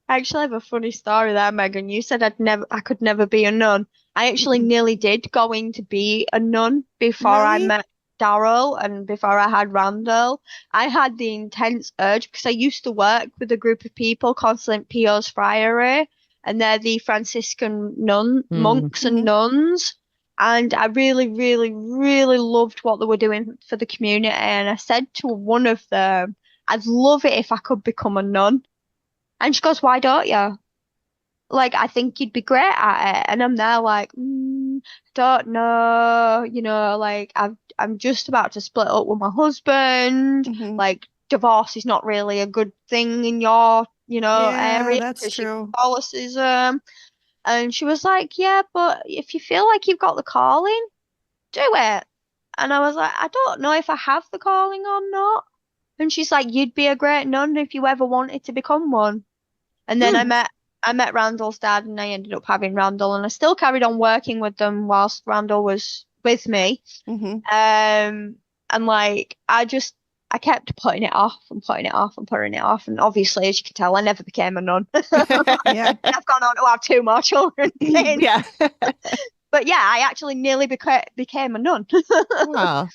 I actually have a funny story there, Megan. You said I could never be a nun. I actually Mhm. nearly did going to be a nun before I Really? met Daryl and before I had Randall. I had the intense urge because I used to work with a group of people called St. Pio's Friary, and they're the Franciscan monks and Mhm. nuns. And I really, really, really loved what they were doing for the community. And I said to one of them, I'd love it if I could become a nun. And she goes, why don't you? Like, I think you'd be great at it. And I'm there like, don't know, like I'm just about to split up with my husband. Mhm. Like, divorce is not really a good thing in your, Yeah, area that's because you're true. Catholicism. And she was like, yeah, but if you feel like you've got the calling, do it. And I was like, I don't know if I have the calling or not. And she's like, you'd be a great nun if you ever wanted to become one. And then Hmm. I met Randall's dad, and I ended up having Randall, and I still carried on working with them whilst Randall was with me. Mhm. And like I kept putting it off and putting it off and putting it off, and obviously, as you can tell, I never became a nun. Yeah. I've gone on to have two more children since. Yeah. But yeah, I actually nearly became a nun. Well,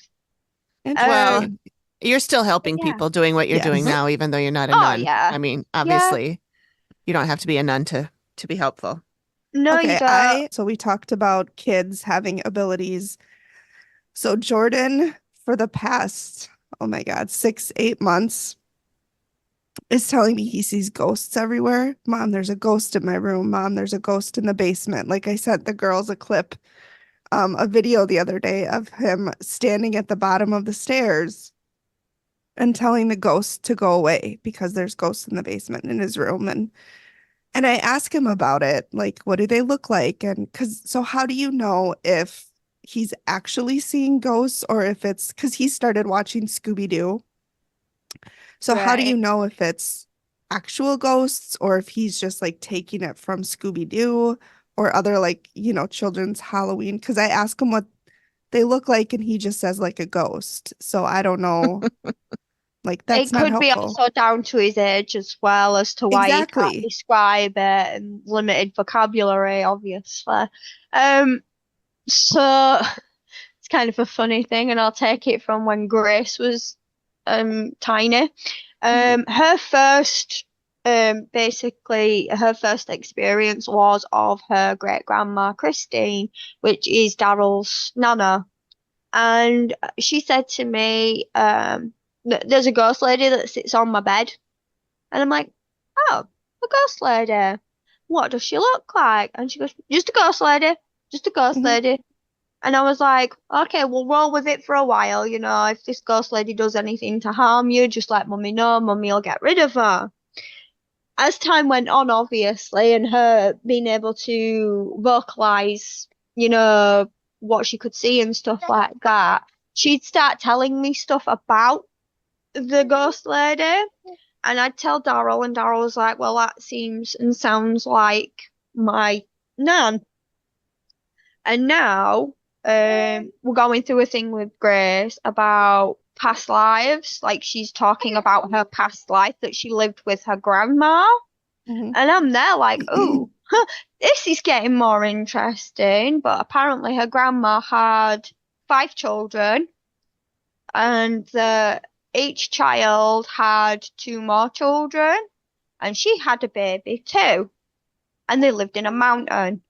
Interesting. you're still But helping yeah. people doing what you're doing Yes. now, even though you're not a Oh nun. yeah. I mean, Yeah. obviously, you don't have to be a nun to be helpful. No, you Okay, don't. so we talked about kids having abilities. So Jordan, for the past, oh my God, 6, 8 months, is telling me he sees ghosts everywhere. Mom, there's a ghost in my room. Mom, there's a ghost in the basement. Like I sent the girls a video the other day of him standing at the bottom of the stairs and telling the ghost to go away because there's ghosts in the basement in his room. And I ask him about it, like, what do they look like? And so how do you know if he's actually seeing ghosts or if it's because he started watching Scooby-Doo? So how do you Right. know if it's actual ghosts or if he's just like taking it from Scooby-Doo or other like, children's Halloween? Because I ask him what they look like and he just says like a ghost. So I don't know. Like that's It not could be helpful. also down to his age as well as to why he can't Exactly. describe it and limited vocabulary, obviously. Um, so it's kind of a funny thing, and I'll take it from when Grace was tiny. Mhm. Her first basically her first experience was of her great grandma Christine, which is Daryl's nana. And she said to me, there's a ghost lady that sits on my bed. And I'm like, oh, a ghost lady. What does she look like? And she goes, just a ghost lady, just a ghost Mhm. lady. And I was like, okay, we'll roll with it for a while. You know, if this ghost lady does anything to harm you, just let mummy know. Mummy will get rid of her. As time went on, obviously, and her being able to vocalize, you know, what she could see and stuff like that, she'd start telling me stuff about the ghost lady. And I'd tell Daryl, and Daryl was like, well, that seems and sounds like my nan. And now we're going through a thing with Grace about past lives. Like she's talking about her past life that she lived with her grandma. Mhm. And I'm there like, oh, this is getting more interesting. But apparently her grandma had 5 children, and each child had 2 more children, and she had a baby too. And they lived in a mountain.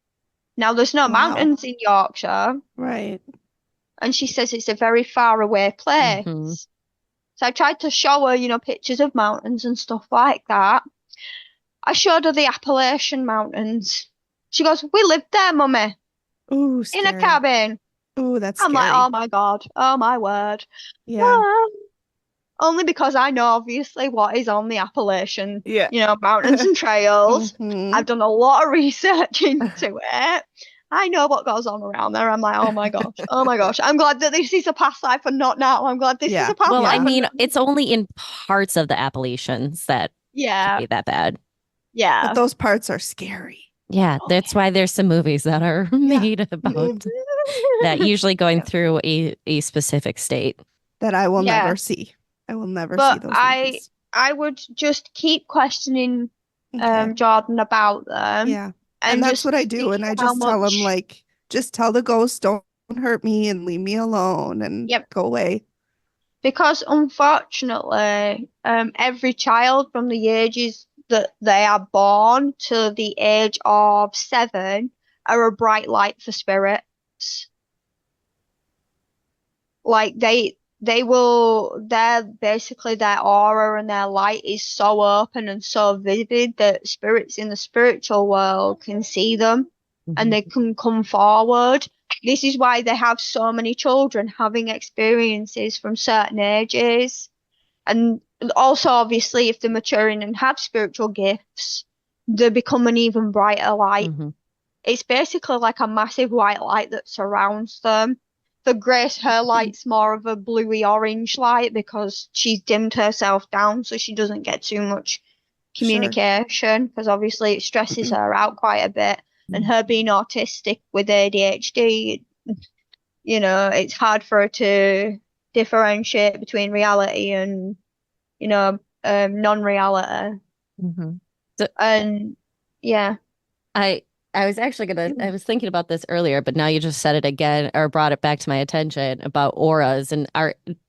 Now there's no Wow. mountains in Yorkshire, Right. and she says it's a very far away place. Mhm. So I tried to show her, you know, pictures of mountains and stuff like that. I showed her the Appalachian Mountains. She goes, we lived there, mummy, Ooh, in a scary. cabin. Ooh, that's I'm like, scary. oh my God, oh my word. Yeah. Ah. Only because I know obviously what is on the Appalachian, Yeah. you know, mountains and trails. Mhm. I've done a lot of research into it. I know what goes on around there. I'm like, oh my gosh, oh my gosh. I'm glad that this is a past life and not now. I'm glad this is Yeah. a past Well, life I and mean, not it's only in parts of the Appalachians that can yeah, be that bad. yeah. But those parts are scary. Yeah, Oh, that's why there's some movies that are made about that, usually going Yeah. through a specific state. That I will Yeah. never see. I will never see But those I movies. would just keep questioning Okay. Jordan about them Yeah. and And that's just what I do. see And I how just tell him, much. like, just tell the ghost, don't hurt me and leave me alone and Yep. go away. Because unfortunately, every child from the ages that they are born to the age of 7 are a bright light for spirits. Like they're basically their aura and their light is so open and so vivid that spirits in the spiritual world can see them and they can come forward. This is why they have so many children having experiences from certain ages. And also, obviously, if they're maturing and have spiritual gifts, they become an even brighter light. Mhm. It's basically like a massive white light that surrounds them. For Grace, her light's more of a bluey orange light because she's dimmed herself down so she doesn't get too much Sure. communication because obviously it stresses her out quite a bit. And her being autistic with ADHD, you know, it's hard for her to differentiate between reality and, you know, non-reality. Mhm. And yeah, I was actually I was thinking about this earlier, but now you just said it again or brought it back to my attention about auras. And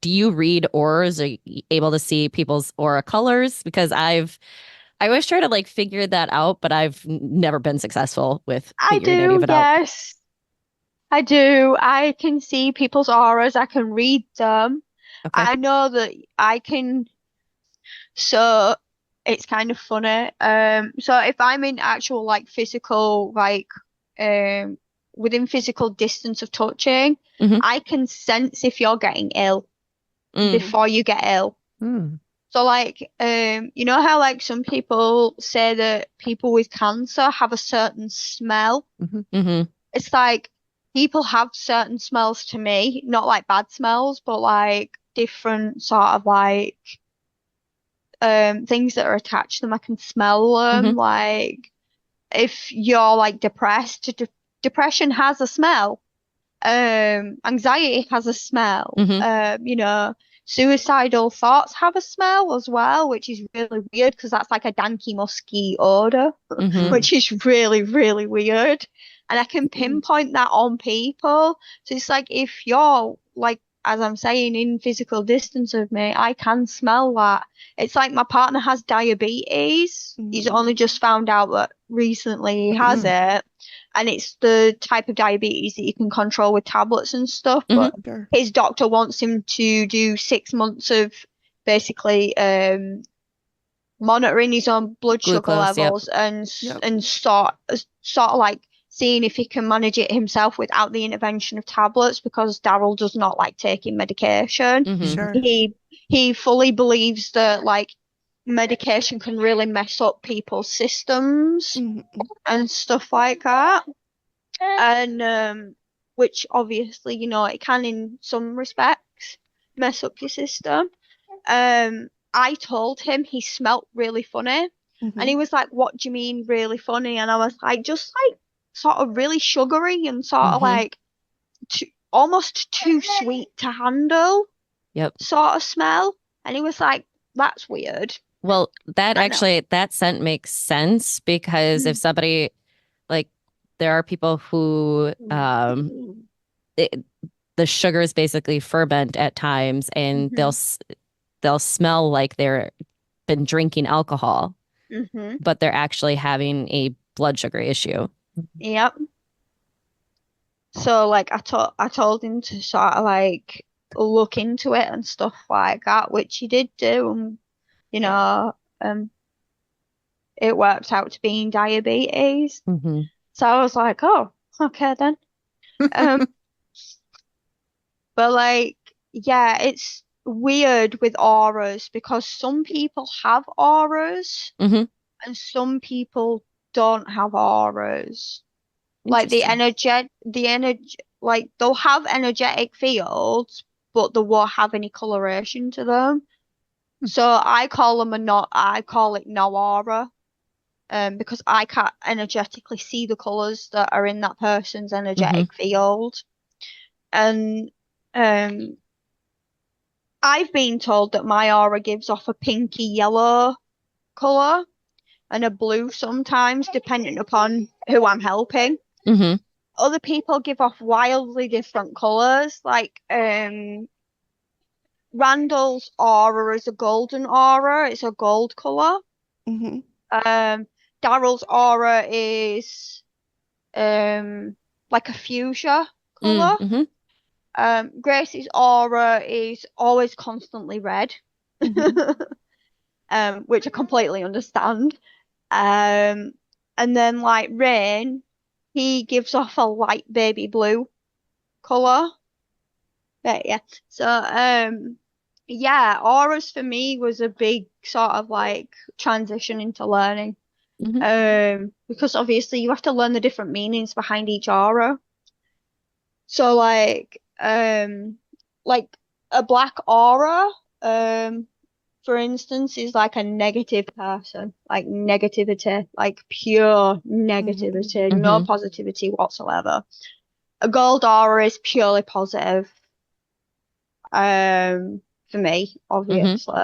do you read auras? Are you able to see people's aura colors? Because I always try to like figure that out, but I've never been successful with I figuring any do, of it out. yes. I do. I can see people's auras. I can read them. Okay. I know that I can. So it's kind of funny. So if I'm in actual like physical, like within physical distance of touching, Mhm. I can sense if you're getting ill Mm. before you get ill. Mm. So like, you know how like some people say that people with cancer have a certain smell? Mhm. It's like people have certain smells to me, not like bad smells, but like different sort of like things that are attached to them. I can smell them. Mhm. Like if you're like depressed, depression has a smell. Anxiety has a smell. Mhm. You know, suicidal thoughts have a smell as well, which is really weird because that's like a danky, musky odor, Mhm. which is really, really weird. And I can pinpoint that on people. So it's like if you're like, as I'm saying, in physical distance of me, I can smell that. It's like my partner has diabetes. He's only just found out that recently he has it. And it's the type of diabetes that you can control with tablets and stuff. But Sure. his doctor wants him to do 6 months of basically monitoring his own blood sugar Glucose, yep. levels and Yep. and sort of like seeing if he can manage it himself without the intervention of tablets, because Daryl does not like taking medication. Mhm. Sure. He fully believes that like medication can really mess up people's systems Mhm. and stuff like that. And which obviously, it can in some respects mess up your system. I told him he smelt really funny, and he Mhm. was like, "What do you mean really funny?" And I was like, "Just like sort of really sugary and sort of Mhm. like almost too sweet to handle Yep. sort of smell." And he was like, "That's weird." Well, that I know. actually, that scent makes sense because if somebody, like, there are people who, the sugars basically ferment at times, and they'll smell like they're been drinking alcohol, Mm-hmm. but they're actually having a blood sugar issue. Yep. So like I told him to sort of like look into it and stuff like that, which he did do, and um it worked out to being diabetes. Mm-hmm. So I was like, oh, okay then. Um, but like, yeah, it's weird with auras because some people have auras Mm-hmm. and some people don't have auras. Like like they'll have energetic fields, but they won't have any coloration to them. So I call it no aura. Because I can't energetically see the colours that are in that person's energetic field. And I've been told that my aura gives off a pinky yellow colour and a blue sometimes, depending upon who I'm helping. Mm-hmm. Other people give off wildly different colours. Like Randall's aura is a golden aura, it's a gold colour. Mhm. Daryl's aura is like a fuchsia colour. Mm-hmm. Grace's aura is always constantly red, which I completely understand. And then like Rain, he gives off a light baby blue colour. But yeah, so yeah, auras for me was a big sort of like transition into learning. Because obviously you have to learn the different meanings behind each aura. So like a black aura, for instance, is like a negative person, like negativity, like pure negativity, no positivity whatsoever. A gold aura is purely positive, for me, obviously,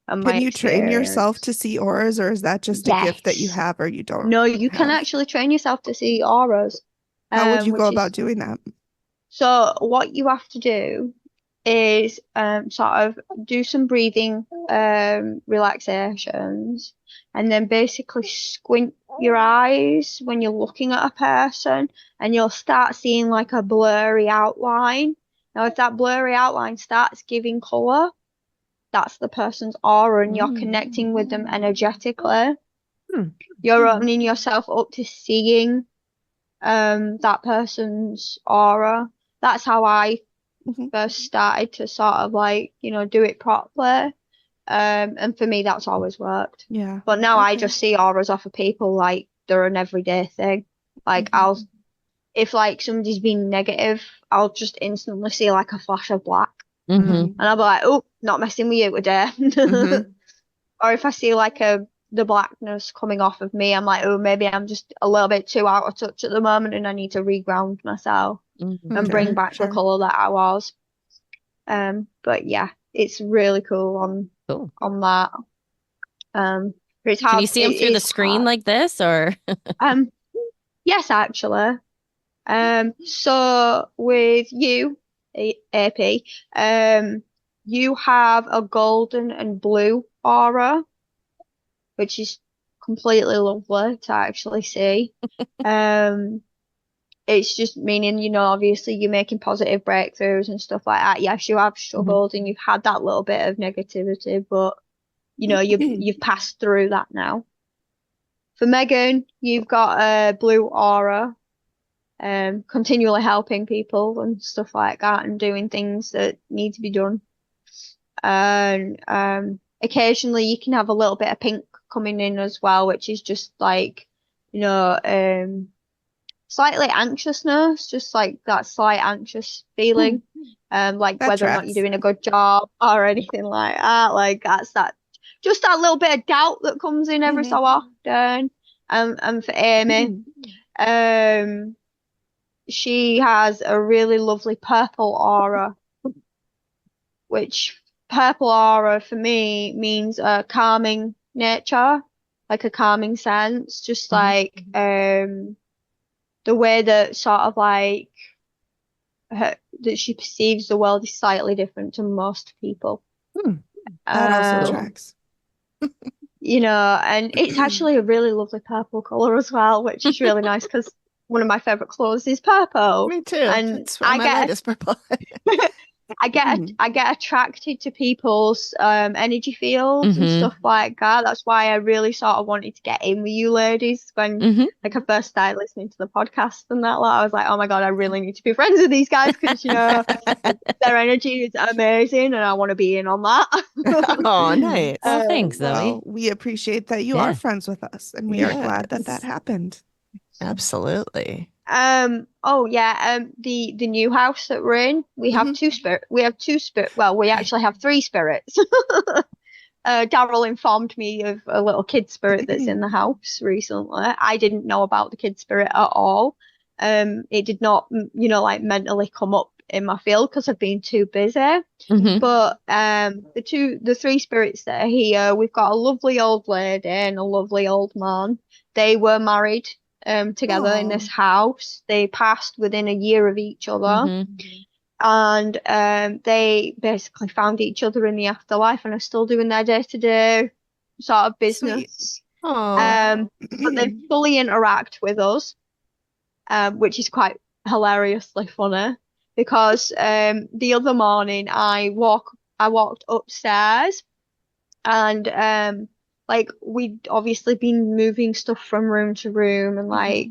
and my Can you train yourself experience. to see auras, or is that just a gift that you Yes. have or you don't No, you can have? actually train yourself to see auras. How would you go Which about is doing that? so what you have to do is sort of do some breathing relaxations, and then basically squint your eyes when you're looking at a person, and you'll start seeing like a blurry outline. Now, if that blurry outline starts giving color, that's the person's aura, and you're connecting with them energetically. You're opening yourself up to seeing that person's aura. That's how I first started to sort of like, do it properly. And for me, that's always worked. Yeah. But now I Okay. just see auras off of people like they're an everyday thing. Like if like somebody's being negative, I'll just instantly see like a flash of black. And I'll be like, oh, not messing with you today. Or if I see like the blackness coming off of me, I'm like, oh, maybe I'm just a little bit too out of touch at the moment and I need to reground myself and bring back the colour that I was. But yeah, it's really cool on that. But it's Can hard. you see them through the screen like this, or? Yes, actually. So with you, AP, you have a golden and blue aura, which is completely lovely to actually see. It's just meaning, obviously you're making positive breakthroughs and stuff like that. Yes, you have struggled and you've had that little bit of negativity, but you've passed through that now. For Megan, you've got a blue aura, continually helping people and stuff like that, and doing things that need to be done. And occasionally you can have a little bit of pink coming in as well, which is just like, slightly anxiousness, just like that slight anxious feeling, like That whether or not tracks. you're doing a good job or anything like that. Like that's just that little bit of doubt that comes in every so often. And for Amy, she has a really lovely purple aura, which purple aura for me means a calming nature, like a calming sense, just like the way that sort of like that she perceives the world is slightly different to most people. That also tracks. And it's actually a really lovely purple color as well, which is really nice because one of my favorite colors is purple. Me too. And It's one of my lightest purple. I get attracted to people's energy fields and stuff like that. That's why I really sort of wanted to get in with you ladies when like I first started listening to the podcast and that. Like, I was like, oh my God, I really need to be friends with these guys because their energy is amazing and I want to be in on that. Oh, nice. Well, thanks, Zoe. Well, we appreciate that you are friends with us, and we are glad that happened. Absolutely. The new house that we're in, we have two spirit. Well, we actually have three spirits. Daryl informed me of a little kid spirit that's in the house recently. I didn't know about the kid spirit at all. It did not, like mentally come up in my field because I've been too busy. But the three spirits that are here, we've got a lovely old lady and a lovely old man. They were married together in this house. They passed within a year of each other. And they basically found each other in the afterlife and are still doing their day-to-day sort of business. But they fully interact with us, which is quite hilariously funny because the other morning I walked upstairs and like we'd obviously been moving stuff from room to room and like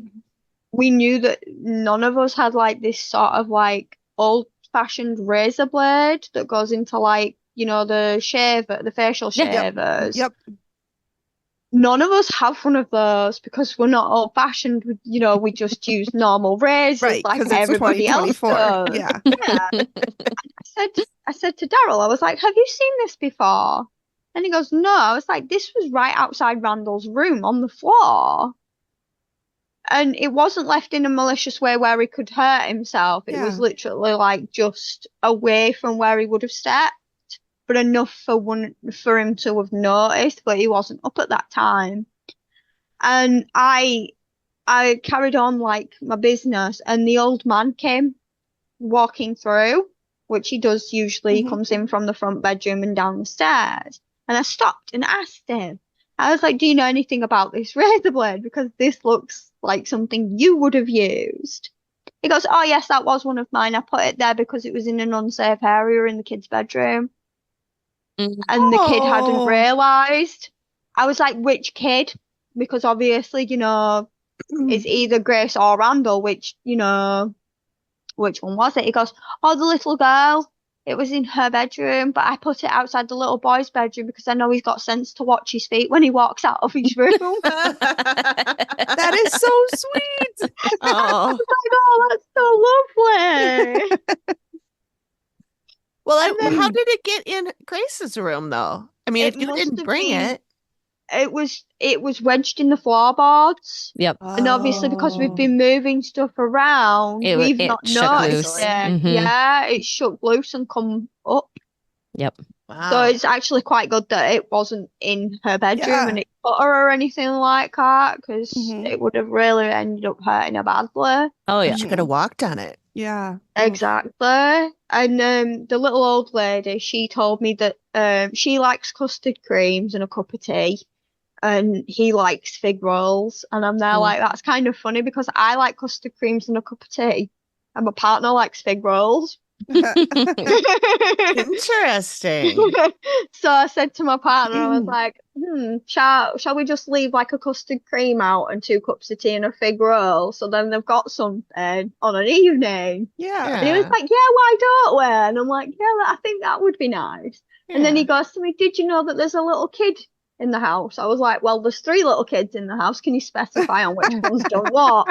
we knew that none of us had like this sort of like old-fashioned razor blade that goes into like the facial shavers. Yep. None of us have one of those because we're not old-fashioned. We just use normal razors like it's everybody else 2024. does. Yeah. I said to Daryl, I was like, "Have you seen this before?" And he goes, "No." I was like, "This was right outside Randall's room on the floor." And it wasn't left in a malicious way where he could hurt himself. It was literally like just away from where he would have stepped, but enough for him to have noticed, but he wasn't up at that time. And I carried on like my business, and the old man came walking through, which he does usually. He comes in from the front bedroom and down the stairs. And I stopped and asked him. I was like, "Do you know anything about this razor blade? Because this looks like something you would have used." He goes, "Oh, yes, that was one of mine. I put it there because it was in an unsafe area in the kid's bedroom." And the kid hadn't realised. I was like, "Which kid?" Because obviously, it's either Grace or Randall, which one was it? He goes, "Oh, the little girl. It was in her bedroom, but I put it outside the little boy's bedroom because I know he's got sense to watch his feet when he walks out of his room." That is so sweet. Oh. That's so lovely. Well, how did it get in Grace's room, though? I mean, if you didn't bring it. It was wedged in the floorboards. Yep. And obviously because we've been moving stuff around, we've not noticed it. Yeah, it shook loose and come up. Yep. Wow. So it's actually quite good that it wasn't in her bedroom and it cut her or anything like that, because it would have really ended up hurting her badly. Oh yeah. She could have walked on it. Yeah. Exactly. And the little old lady, she told me that she likes custard creams and a cup of tea. And he likes fig rolls, and I'm there like, that's kind of funny because I like custard creams and a cup of tea, and my partner likes fig rolls. Interesting. So I said to my partner, I was Mm. like, shall we just leave like a custard cream out and 2 cups of tea and a fig roll? So then they've got something on an evening. Yeah. And he was Yeah. like, yeah, why don't we? And I'm like, yeah, I think that would be nice. And then he Yeah. goes to me, did you know that there's a little kid in the house? I was like, well, there's 3 little kids in the house. Can you specify on which one's done what?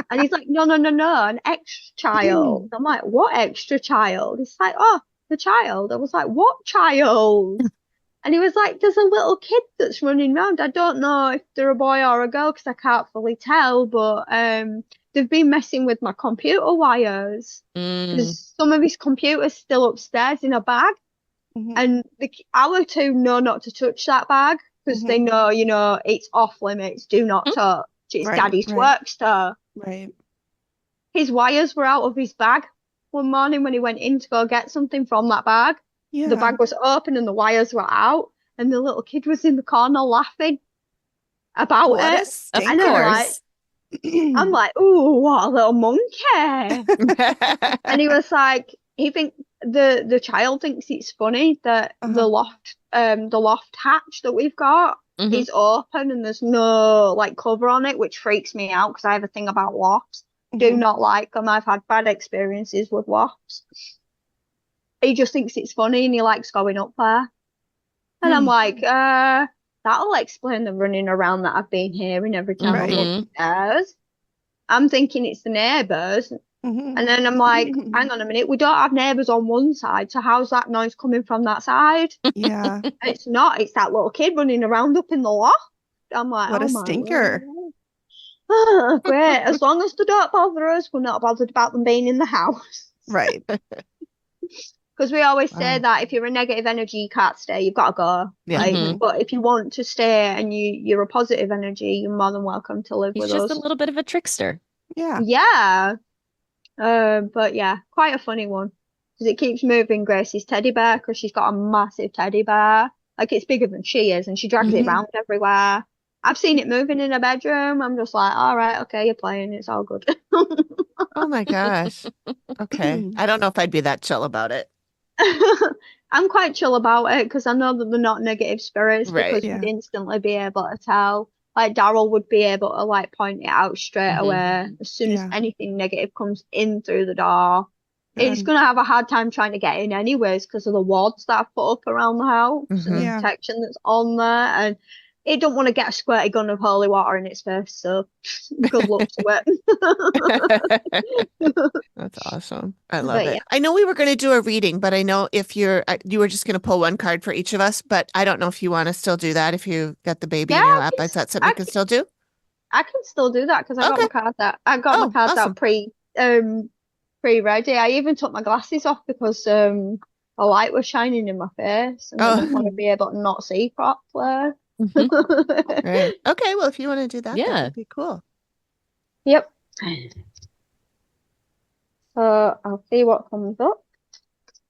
And he's like, no, an extra child. I'm like, what extra child? He's like, oh, the child. I was like, what child? And he was like, there's a little kid that's running around. I don't know if they're a boy or a girl because I can't fully tell, but they've been messing with my computer wires because some of his computer's still upstairs in a bag. Mhm. And our 2 know not to touch that bag because they know, it's off limits. Do not touch. It's Right, daddy's right. work stuff. Right. His wires were out of his bag one morning when he went in to go get something from that bag. Yeah. The bag was open and the wires were out, and the little kid was in the corner laughing about What a it. Of stinker. And course. I'm like, ooh, what a little monkey. And he was like, he think the child thinks it's funny that the loft hatch that we've got Mhm. is open and there's no like cover on it, which freaks me out because I have a thing about lofts. Do Mhm. not like them. I've had bad experiences with lofts. He just thinks it's funny and he likes going up there. And I'm like, that'll explain the running around that I've been hearing every time I look upstairs. I'm thinking it's the neighbours. Mhm. And then I'm like, hang on a minute, we don't have neighbours on one side, so how's that noise coming from that side? Yeah. And it's not, it's that little kid running around up in the loft. I'm like, What oh a my stinker. word. Oh, great. As long as they don't bother us, we're not bothered about them being in the house. Right. Because we always say Wow. that if you're a negative energy, you can't stay, you've got to go. Yeah. Like, Mhm. but if you want to stay and you're a positive energy, you're more than welcome to live He's with just us. a little bit of a trickster. Yeah. Yeah. But yeah, quite a funny one. Because it keeps moving Gracie's teddy bear because she's got a massive teddy bear. Like it's bigger than she is and she drags it Mhm. around everywhere. I've seen it moving in her bedroom. I'm just like, all right, okay, you're playing. It's all good. Oh my gosh. Okay. I don't know if I'd be that chill about it. I'm quite chill about it because I know that they're not negative spirits Right. because Yeah. we'd instantly be able to tell. Like Daryl would be able to like point it out straight Mhm. away as soon as Yeah. anything negative comes in through the door. It's Good. gonna have a hard time trying to get in anyways because of the wards that I've put up around the house and the Yeah. protection that's on there, and it don't want to get a squirty gun of holy water in its face. So good luck to it. That's awesome. I love But it. yeah. I know we were going to do a reading, but I know if you were just going to pull one card for each of us, but I don't know if you want to still do that if you got the baby in Yeah, your I lap. can Is that something I you can still do? I can still do that because I got Okay. my cards out. I got my Oh, cards awesome. out pre-ready. I even took my glasses off because the light was shining in my face and I didn't want to be able to not see properly. Mhm. Right. Okay. Well, if you want to do that, that Yeah. would be cool. Yep. So I'll see what comes up.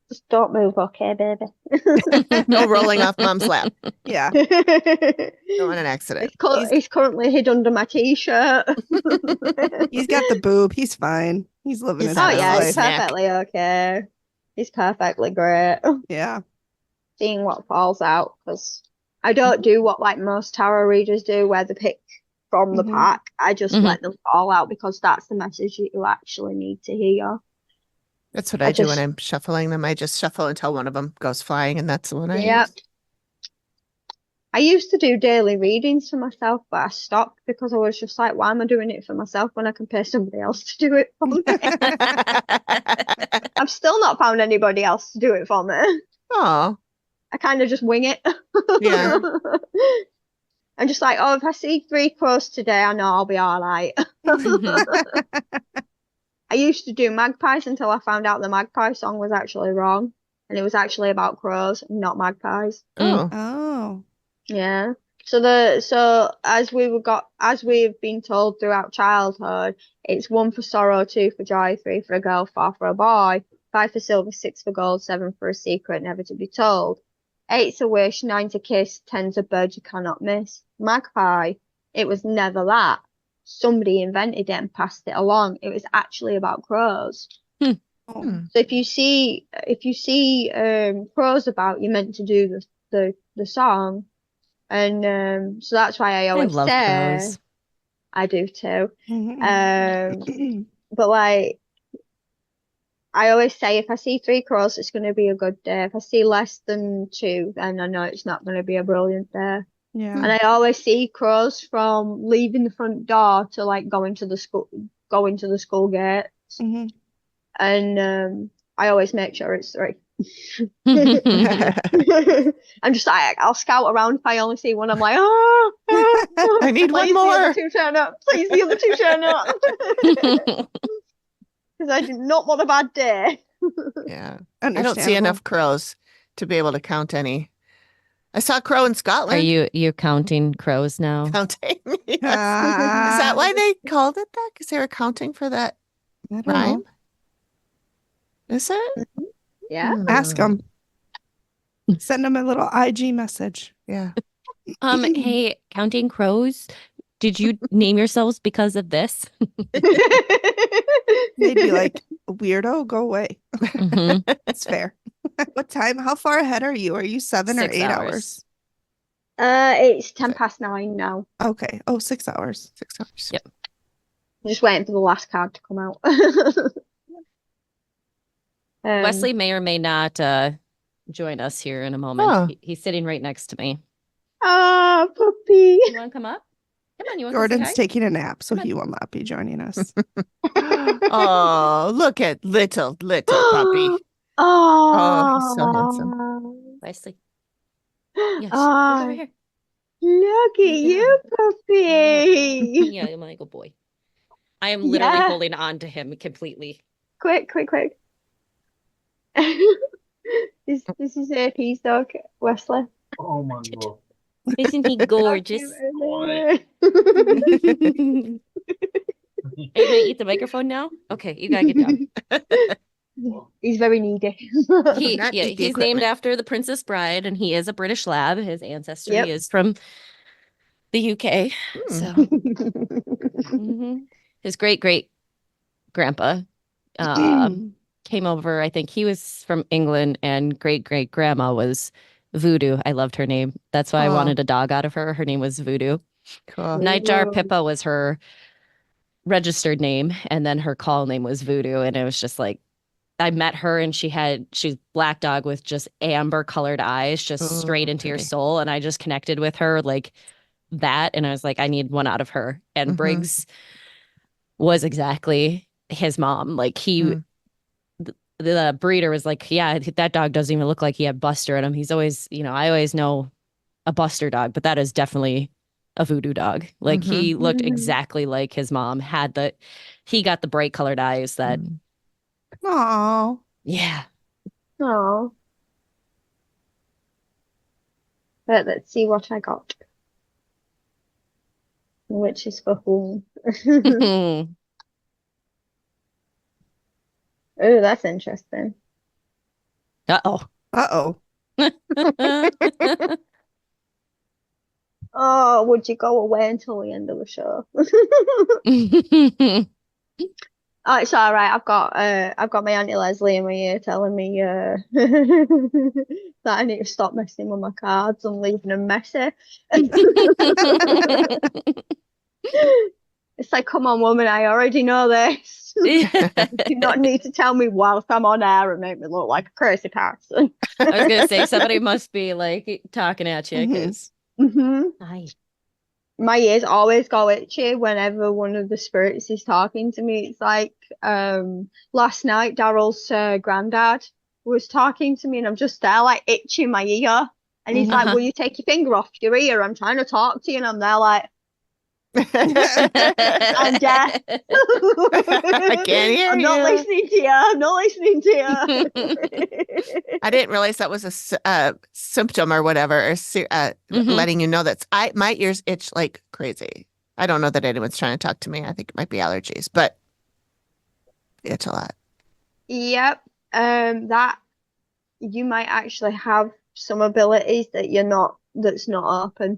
Just don't move, okay, baby? No rolling off mom's lap. Yeah. Don't want an accident. It's currently hid under my t-shirt. He's got the boob. He's fine. He's living his He's Oh not a best yeah, little it's life. snack. perfectly okay. It's perfectly great. Yeah. Seeing what falls out because I don't do what like most tarot readers do where they pick from the Mhm. pack. I just Mhm. let them fall out because that's the message that you actually need to hear. That's what I I do when just- I'm shuffling them. I just shuffle until one of them goes flying, and that's the one I Yeah. use. I used to do daily readings for myself, but I stopped because I was just like, why am I doing it for myself when I can pay somebody else to do it for me? I've still not found anybody else to do it for me. Oh, I kind of just wing it. yeah. I'm just like, oh, if I see 3 crows today, I know I'll be all right. I used to do magpies until I found out the magpie song was actually wrong. And it was actually about crows, not magpies. Oh, Oh. Yeah. So as we've been told throughout childhood, it's 1 for sorrow, 2 for joy, 3 for a girl, 4 for a boy, 5 for silver, 6 for gold, 7 for a secret never to be told. 8's a wish, 9's a kiss, 10's a bird you cannot miss. Magpie. It was never that. Somebody invented it and passed it along. It was actually about crows. Oh. So if you see crows about, you're meant to do the song, and so that's why I I always love say crows. I do too. Mhm. But like I always say, if I see 3 crows, it's going to be a good day. If I see less than 2, then I know it's not going to be a brilliant day. Yeah. And I always see crows from leaving the front door to like going to the school gate. Mhm. And I always make sure it's 3. I'm just like, I'll scout around. If I only see one, I'm like, I need one please the other more. 2 turn up. Please the other 2 turn up. Because I do not want a bad day. Yeah. I don't see Understandable. enough crows to be able to count any. I saw a crow in Are Scotland. you counting crows now? Counting? Yes. Is Ah, that why they called it that? Because they were counting for that I don't know. rhyme? Is it? Yeah. Ask them. Send them a little IG message. Yeah. Hey, counting crows, did you name yourselves because of this? They'd be like, weirdo, go away. Mhm. It's fair. What time? How far ahead are you? Are you 7 or 6 8 hours. hours? It's 10 past 9 now. Okay. Oh, 6 hours. 6 hours. Yep. I'm just waiting for the last card to come out. Wesley may or may not join us here in a moment. Oh. He's sitting right next to me. Puppy. You want to come up? Come on, you want to say Jordan's hi? taking a nap, so Come on. he will not be joining us. Oh, look at little puppy. Oh, he's so handsome. Wesley. Yes. Look over Oh, here. look at you, puppy. Yeah, you're my good boy. I am literally Yeah. holding on to him completely. Quick. This is AP's dog, Wesley. Oh my God. Isn't he gorgeous? Gorgeous. Are you gonna eat the microphone now? Okay, you gotta get down. He's very needy. Not eat the He's named equipment. after the Princess Bride, and he is a British Lab. His ancestry Yep. is from the UK. So his great grandpa came over. I think he was from England, and great grandma was Voodoo. I loved her name. That's why I Oh. wanted a dog out of her. Her name was Voodoo. Cool. Nightjar Ooh. Pippa was her registered name, and then her call name was Voodoo. And it was just like, I met her, and she's black dog with just amber colored eyes, just straight into your pretty. soul. And I just connected with her like that. And I was like, I need one out of her. And Briggs was exactly his mom. Like the breeder was like, yeah, that dog doesn't even look like he had Buster in him. He's always, I always know a Buster dog, but that is definitely a voodoo dog. Like he looked exactly like his mom. He got the bright colored eyes that, Oh, yeah. Oh. But let's see what I got. Which is for whom? Oh, that's interesting. Uh-oh. uh-oh. Oh, would you go away until the end of the show? Oh, it's all right. I've got my Auntie Leslie in my ear telling me that I need to stop messing with my cards and leaving them messy. It's like, come on, woman, I already know this. You do not need to tell me whilst I'm on air and make me look like a crazy person. I was gonna say somebody must be like talking at you because hi. My ears always go itchy whenever one of the spirits is talking to me. It's like last night, Daryl's granddad was talking to me, and I'm just there like itching my ear. And he's like, will you take your finger off your ear? I'm trying to talk to you. And I'm there like, I'm deaf. I can't hear I'm you. not listening to you. I'm not listening to you. I didn't realize that was a symptom or whatever, or letting you know that my ears itch like crazy. I don't know that anyone's trying to talk to me. I think it might be allergies, but it's a lot. Yep. That you might actually have some abilities that that's not open,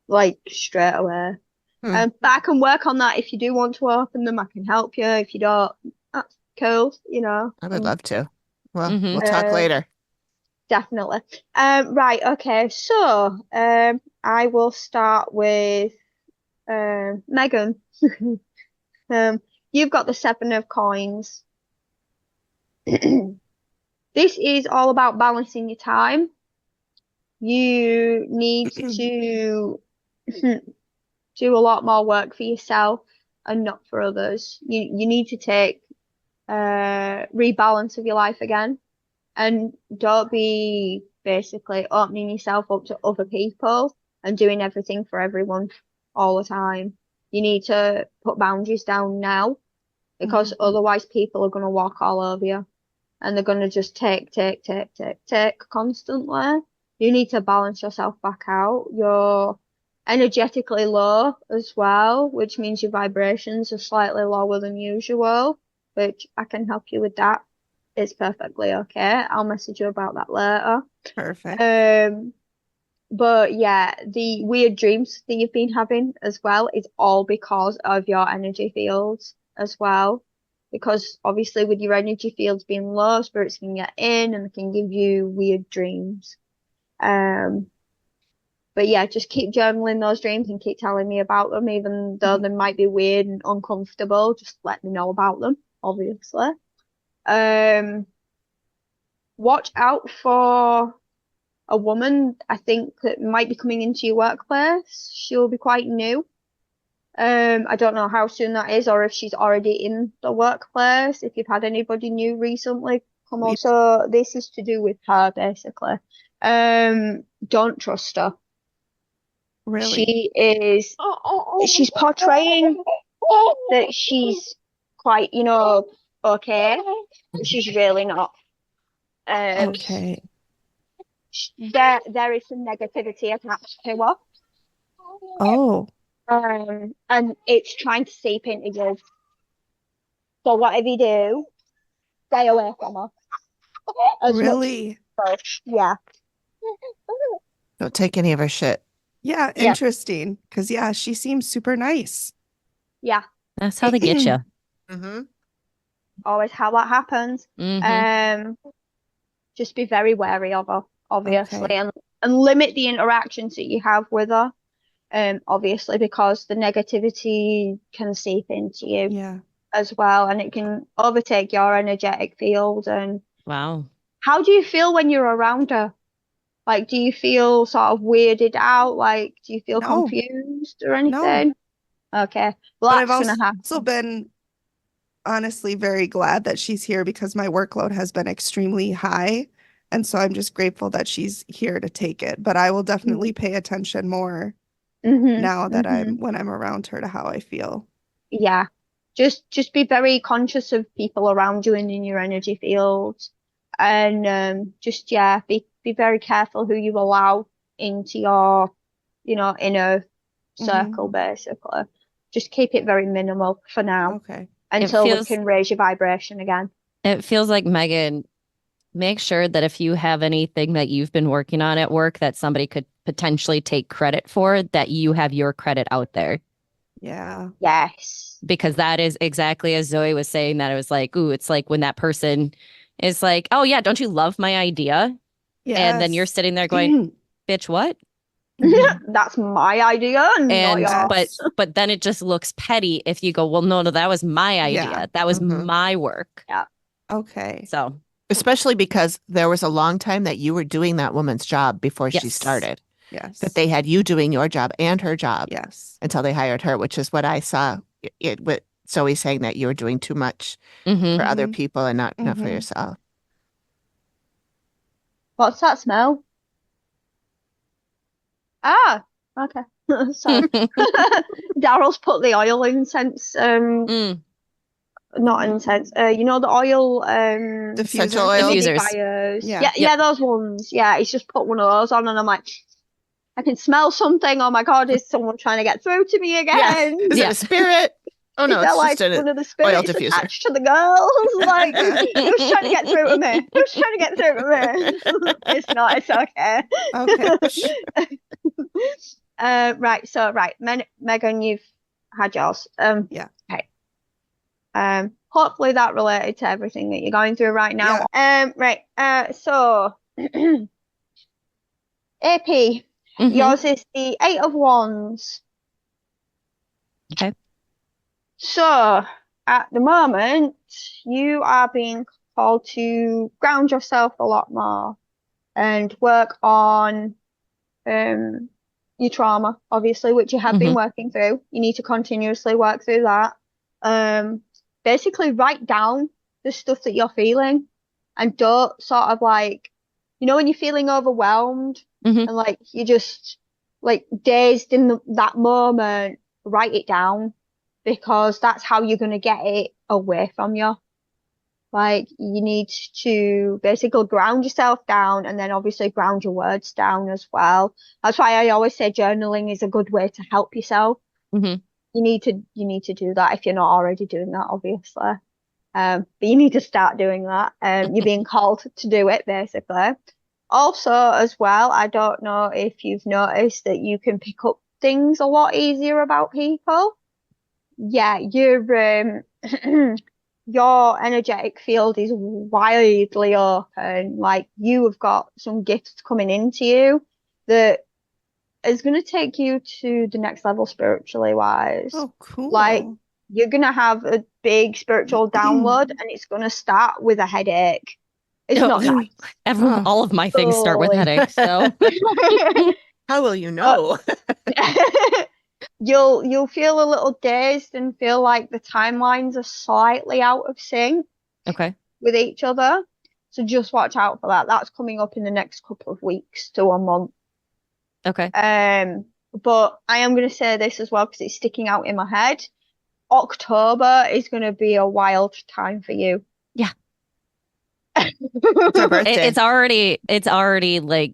like straight away. But I can work on that if you do want to open them. I can help you. If you don't, cool, I would love to. Well, Mhm. we'll talk later. Definitely. Right, okay. So, I will start with Megan. You've got the 7 of coins. This is all about balancing your time. You need to do a lot more work for yourself and not for others. You need to take rebalance of your life again, and don't be basically opening yourself up to other people and doing everything for everyone all the time. You need to put boundaries down now, because otherwise people are going to walk all over you, and they're going to just take constantly. You need to balance yourself back out. You're energetically low as well, which means your vibrations are slightly lower than usual, which I can help you with that. It's perfectly okay. I'll message you about that later. Perfect. But yeah, the weird dreams that you've been having as well is all because of your energy fields as well. Because obviously with your energy fields being low, spirits can get in and they can give you weird dreams. But yeah, just keep journaling those dreams and keep telling me about them, even though they might be weird and uncomfortable. Just let me know about them, obviously. Watch out for a woman, I think, that might be coming into your workplace. She'll be quite new. I don't know how soon that is, or if she's already in the workplace, if you've had anybody new recently come on. So this is to do with her, basically. Don't trust her. Really? She's portraying that she's quite, okay, but she's really not. Okay. There is some negativity attached to her. Oh, And it's trying to seep into you. So whatever you do, stay away from her. As much really? as yeah. Don't take any of her shit. Yeah, Yeah. interesting. Because, yeah, she seems super nice. Yeah. That's how they get you. Mm-hmm. Always how that happens. Just be very wary of her, obviously, Okay. and limit the interactions that you have with her. Obviously, because the negativity can seep into you Yeah. as well, and it can overtake your energetic field. And Wow. how do you feel when you're around her? Like, do you feel sort of weirded out? Like, do you feel No. confused or No. anything? Okay. Well, But I've that's gonna also happen. been honestly very glad that she's here because my workload has been extremely high. And so I'm just grateful that she's here to take it. But I will definitely pay attention more now that when I'm around her to how I feel. Yeah. Just be very conscious of people around you and in your energy field. And just be very careful who you allow into your, inner circle, basically. Just keep it very minimal for now Okay. until we can raise your vibration again. It feels like, Megan, make sure that if you have anything that you've been working on at work that somebody could potentially take credit for, that you have your credit out there. Yeah. Yes. Because that is exactly as Zoe was saying, that it was like, ooh, it's like when that person is like, oh yeah, don't you love my idea? Yes. And then you're sitting there going, bitch, what? That's my idea, not yours. But then it just looks petty if you go, well, no, that was my idea. Yeah. That was my work. Yeah. Okay. So Especially because there was a long time that you were doing that woman's job before she started. Yes. That they had you doing your job and her job. Yes. Until they hired her, which is what I saw it with Zoe saying that you were doing too much for other people and not for yourself. What's that smell? Ah, okay. Sorry. Daryl's put the oil incense, not incense, the oil, Essential oil. humidifiers. Yeah. Yeah, those ones. Yeah, he's just put one of those on and I'm like, I can smell something. Oh my God, is someone trying to get through to me again? Is it a spirit? Oh no, Is that it's just one of the oil spirits diffuser. attached to the girls? Like, who's trying to get through to me? Who's trying to get through to me? It's not, it's okay. Okay. Right, Megan, you've had yours. Yeah. Okay. Hopefully that related to everything that you're going through right now. Right. So AP, yours is the Eight of Wands. Okay. So at the moment, you are being called to ground yourself a lot more and work on your trauma, obviously, which you have been working through. You need to continuously work through that. Basically write down the stuff that you're feeling and don't sort of like, when you're feeling overwhelmed and like you're just like dazed in that moment, write it down because that's how you're going to get it away from you. Like you need to basically ground yourself down and then obviously ground your words down as well. That's why I always say journaling is a good way to help yourself. You need to do that if you're not already doing that, obviously. But you need to start doing that. You're being called to do it basically. Also, as well, I don't know if you've noticed that you can pick up things a lot easier about people. Yeah, your energetic field is wildly open. Like you have got some gifts coming into you that is going to take you to the next level spiritually wise. Oh, cool. Like you're going to have a big spiritual download and it's going to start with a headache. It's not nice. All of my things start with headaches. So how will you know? You'll feel a little dazed and feel like the timelines are slightly out of sync with each other. So just watch out for that. That's coming up in the next couple of weeks to a month. Okay. But I am going to say this as well because it's sticking out in my head. October is going to be a wild time for you. Yeah. It's our birthday. It's already like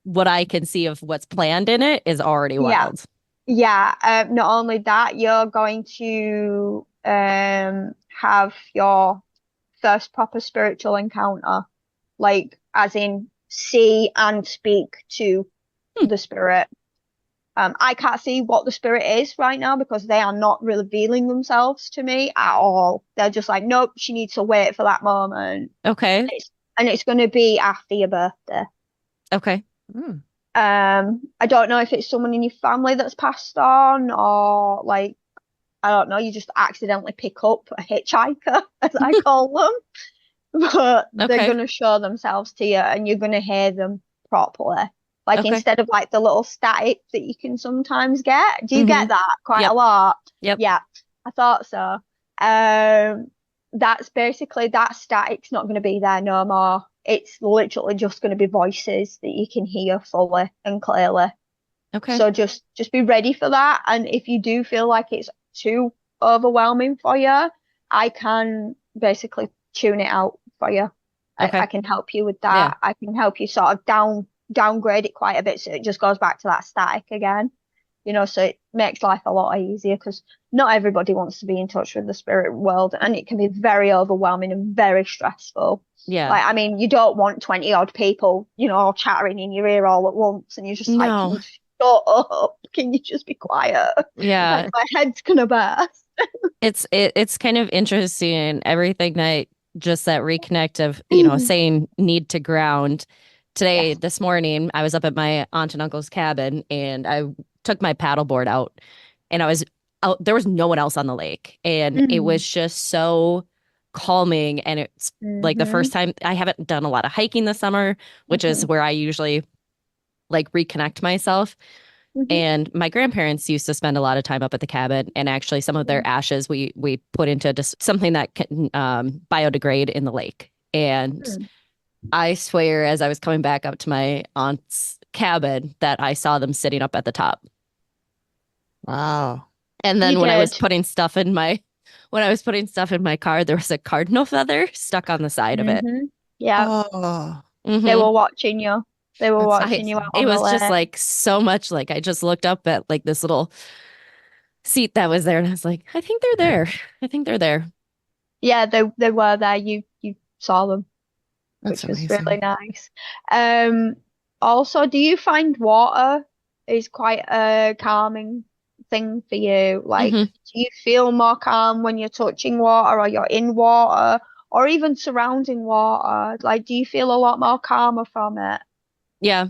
what I can see of what's planned in it is already wild. Yeah. Not only that, you're going to have your first proper spiritual encounter, like as in see and speak to the spirit. I can't see what the spirit is right now because they are not revealing themselves to me at all. They're just like, nope, she needs to wait for that moment. Okay. And it's going to be after your birthday. Okay. I don't know if it's someone in your family that's passed on or like, I don't know, you just accidentally pick up a hitchhiker, as I call them. But they're going to show themselves to you and you're going to hear them properly. Like instead of like the little static that you can sometimes get. Do you get that quite a lot? Yep. Yeah, I thought so. That's basically that static's not going to be there no more. It's literally just going to be voices that you can hear fully and clearly. Okay. So just be ready for that. And if you do feel like it's too overwhelming for you, I can basically tune it out for you. I can help you with that. I can help you sort of downgrade it quite a bit so it just goes back to that static again. So it makes life a lot easier because not everybody wants to be in touch with the spirit world and it can be very overwhelming and very stressful. Yeah. Like, I mean, you don't want 20 odd people, all chattering in your ear all at once and you're just like, can you shut up? Can you just be quiet? Yeah. Like, my head's gonna burst. It's kind of interesting everything that just that reconnect of, saying need to ground. Today, this morning, I was up at my aunt and uncle's cabin and I took my paddleboard out and I was out. There was no one else on the lake. And it was just so calming. And it's like the first time I haven't done a lot of hiking this summer, which is where I usually like reconnect myself. And my grandparents used to spend a lot of time up at the cabin and actually some of their ashes we put into just something that can biodegrade in the lake. And I swear, as I was coming back up to my aunt's cabin, that I saw them sitting up at the top. Wow. And then when I was putting stuff in my car, there was a cardinal feather stuck on the side of it. Yeah. Oh. They were watching you. They were watching you out on It was the just lake. like so much like I just looked up at like this little seat that was there and I was like, I think they're there. I think they're there. Yeah, they were there. You saw them. That's which was amazing. really nice. Also, do you find water is quite a calming thing for you? Like, Mhm. do you feel more calm when you're touching water or you're in water or even surrounding water? Like, do you feel a lot more calmer from it? Yeah.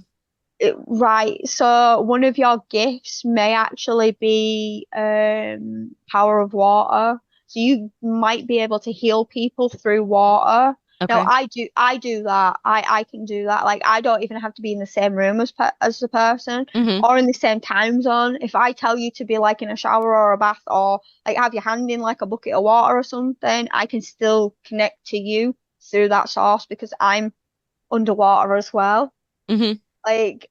Right. So one of your gifts may actually be power of water. So you might be able to heal people through water. Now Okay. I do that. I can do that. Like I don't even have to be in the same room as the person Mhm. or in the same time zone. If I tell you to be like in a shower or a bath or like have your hand in like a bucket of water or something, I can still connect to you through that source because I'm underwater as well. Mhm. Like,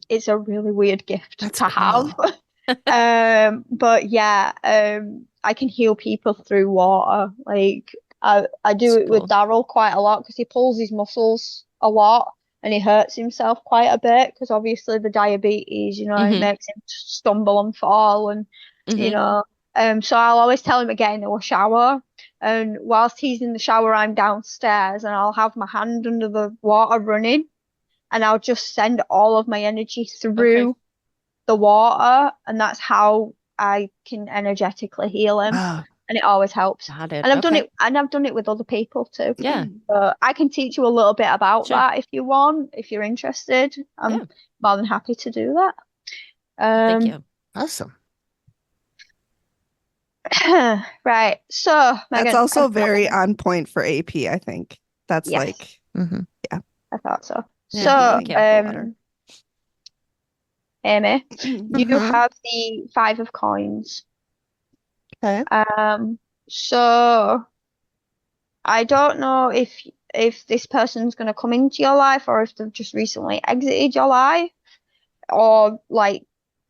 it's a really weird gift That's to have. cool. But yeah, I can heal people through water. Like, I do That's it with cool. Daryl quite a lot because he pulls his muscles a lot and he hurts himself quite a bit because obviously the diabetes, it Mhm. makes him stumble and fall and Mhm. so I'll always tell him to get into a shower. And whilst he's in the shower, I'm downstairs and I'll have my hand under the water running and I'll just send all of my energy through Okay. the water, and that's how I can energetically heal him. Wow. And it always helps. Got it. And I've done Okay. it with other people too. Yeah. But I can teach you a little bit about Sure. that if you want, if you're interested. I'm Yeah. more than happy to do that. Thank you. Awesome. Right. So, That's Megan, also very on point for AP, I think. That's Yes. like, hmm I thought so. Yeah, So, thank you. the water. Amy, you Mhm. have the 5 of coins. Okay. So I don't know if this person's going to come into your life or if they've just recently exited your life or like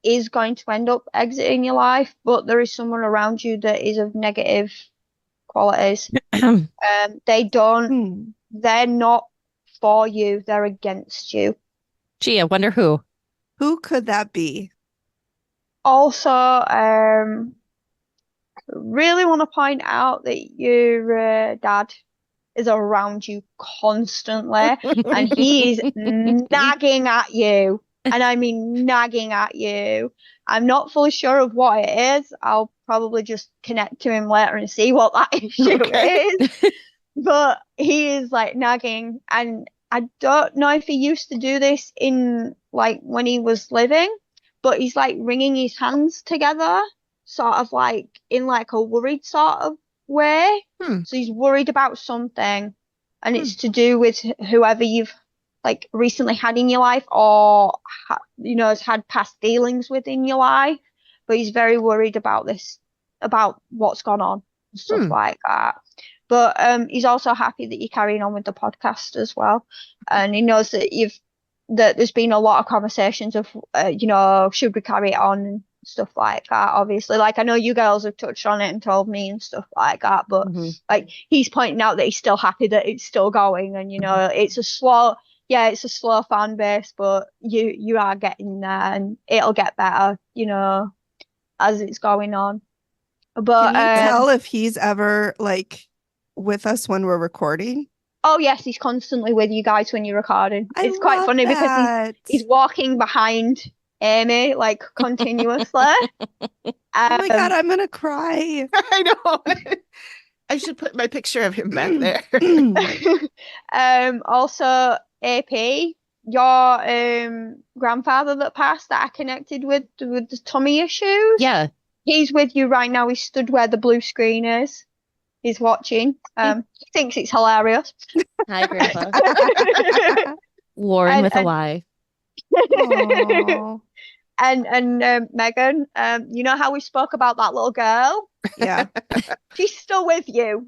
is going to end up exiting your life, but there is someone around you that is of negative qualities. They're not for you, they're against you. Gee, I wonder who. Who could that be? Also, really want to point out that your dad is around you constantly and he is nagging at you. And I mean nagging at you. I'm not fully sure of what it is. I'll probably just connect to him later and see what that issue Okay. is. But he is like nagging and I don't know if he used to do this in like when he was living, but he's like wringing his hands together, sort of like in like a worried sort of way. Hmm. So he's worried about something, and it's to do with whoever you've like recently had in your life, or has had past dealings with in your life. But he's very worried about this, about what's gone on and stuff Hmm. like that. But he's also happy that you're carrying on with the podcast as well, and he knows that there's been a lot of conversations of should we carry it on and stuff like that. Obviously, like I know you girls have touched on it and told me and stuff like that, but Mhm. like he's pointing out that he's still happy that it's still going, and it's a slow fan base, but you are getting there, and it'll get better, as it's going on. But Can you tell if he's ever like with us when we're recording? oh yes, he's constantly with you guys when you're recording. I It's quite love funny because that. he's walking behind Amy like continuously. Oh my God, I'm gonna cry. I know. I should put my picture of him back there. Also AP, your grandfather that passed that I connected with the tummy issues. Yeah. He's with you right now. He's stood where the blue screen is. He's watching. He thinks it's hilarious. Hi, Grandpa. Warren with a Y. Aw. And Megan, you know how we spoke about that little girl? Yeah, She's still with you.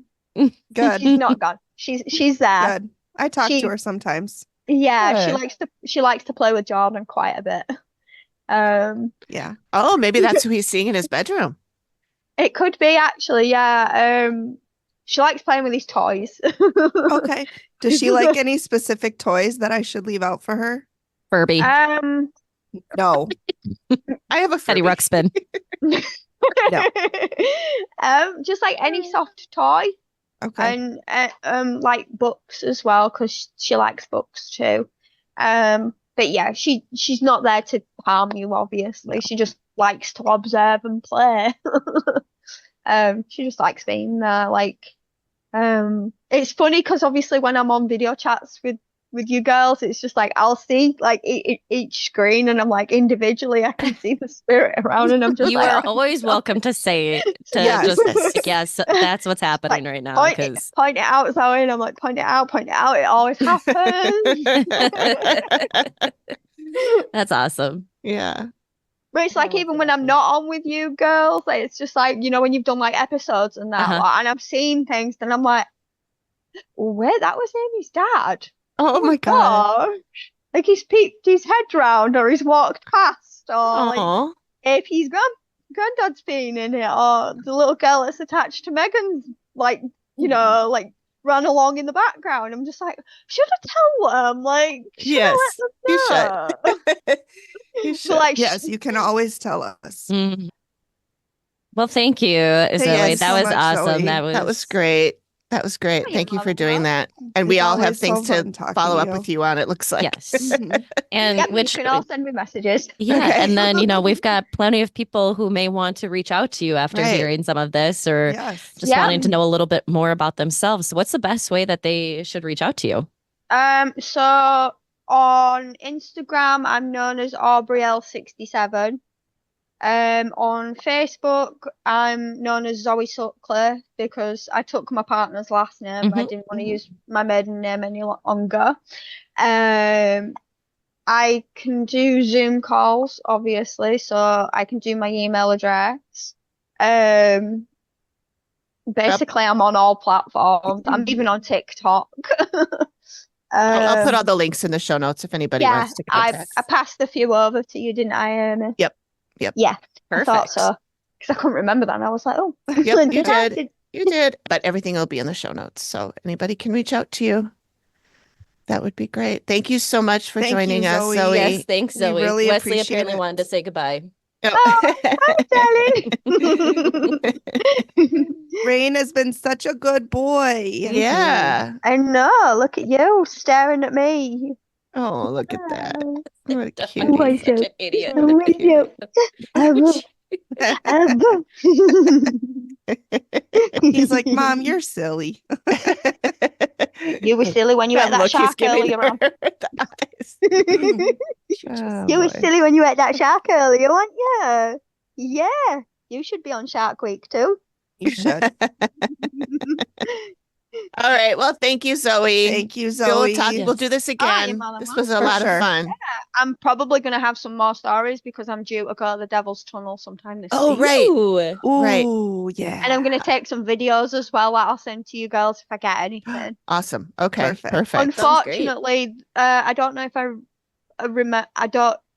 good, She's not gone. She's there. good. I talk She- to her sometimes. Yeah, Good. she likes to play with Jordan quite a bit. Yeah. Oh, maybe that's who he's seeing in his bedroom. It could be actually, yeah. She likes playing with his toys. Okay. Does she like any specific toys that I should leave out for her? Furby. No. I have a Teddy Furby. Ruxpin. Just like any soft toy, Okay. and like books as well because she likes books too. But yeah, she's not there to harm you, obviously. She just likes to observe and play. She just likes being there. Like, it's funny because obviously when I'm on video chats with you girls, it's just like I'll see like each screen, and I'm like individually I can see the spirit around, and I'm just You like, are always welcome to say to Yes. just yes, that's what's happening Like, right now. point Because it out, Zoe, and I'm like, point it out. It always happens. that's awesome. Yeah. But it's like even when I'm not on with you girls, like it's just like, you know, when you've done like episodes and that, Uh-huh. like, and I've seen things, then I'm like, wait, that was Amy's dad. Oh my God. Gosh. Like he's peeked his head round, or he's walked past, or like Aw. if his granddad's been in it, or the little girl that's attached to Megan's, like, you know, like ran along in the background. I'm just like, should I tell them? Like, should Yes, I let you them should. know? You So should. like, Yes, you can always tell us. Mm. Well, thank you, Thank Zoe. you That so was much, awesome. Zoe. That was great. That was great. Oh, Thank you're you for doing welcome. that. And we It's all have always so things fun to talking follow to up you. with you on, it looks like. Yes. Mhm. And Yep, which you can all send me messages. yeah, Okay. and then we've got plenty of people who may want to reach out to you after Right. hearing some of this, or Yes. just Yeah. wanting to know a little bit more about themselves. So what's the best way that they should reach out to you? So on Instagram, I'm known as AubreyL67. On Facebook, I'm known as Zoey Sutcliffe because I took my partner's last name. I Mhm. didn't want to use my maiden name any longer. I can do Zoom calls, obviously, so I can do my email address. Basically, I'm on all platforms. I'm even on TikTok. I'll put all the links in the show notes if anybody Yeah, wants to I contact. passed a few over to you, didn't I, Amy? Yep. Yeah, I thought Perfect. so. Because I couldn't remember that. And I was like, oh, Yep, you I? did. You did. But everything will be in the show notes. So anybody can reach out to you. That would be great. Thank you so much for Thank you, joining us, Zoe. Zoe. Yes, thanks, We Zoe. really Wesley appreciate apparently it. wanted to say goodbye. Hi, darling. Rain has been such a good boy. Yeah. I know. Look at you staring at me. Oh, look at that. What a Definitely Why cutie. such so- an idiot. Why you? He's like, Mom, you're silly. You were silly when you ate that look he's shark giving earlier on. her, the eyes. Oh, You were boy. silly when you ate that shark earlier, weren't you? Yeah. You should be on Shark Week too. You should. All right. Well, thank you, Zoe. Thank you, We'll talk. Zoe. We'll do this you're again. more than This was a welcome. lot For sure. of fun. I'm probably going to have some more stories because I'm due to go to the Devil's Tunnel sometime this Oh, week. right. Ooh. Right. Ooh, yeah. And I'm going to take some videos as well that I'll send to you girls if I get anything. Awesome. Okay. Perfect. Perfect. Unfortunately, I don't know if I remember.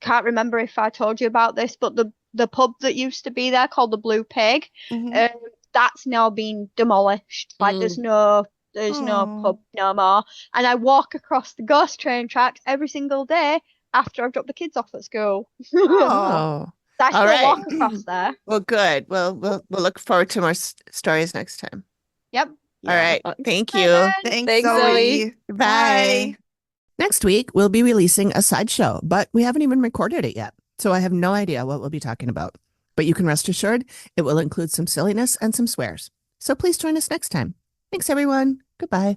Can't remember if I told you about this, but the pub that used to be there called the Blue Pig, Mhm. that's now been demolished. Like there's no Aw. pub no more. And I walk across the ghost train tracks every single day after I've dropped the kids off at school. Oh, I All still right. walk across there. well, good. Well, we'll look forward to more stories next time. Yep. All Yeah. right. Thank Bye, you. bye. Thanks, Thanks, Zoe. Zoe. Bye. Next week, we'll be releasing a sideshow, but we haven't even recorded it yet. So I have no idea what we'll be talking about. But you can rest assured it will include some silliness and some swears. So please join us next time. Thanks, everyone. Goodbye.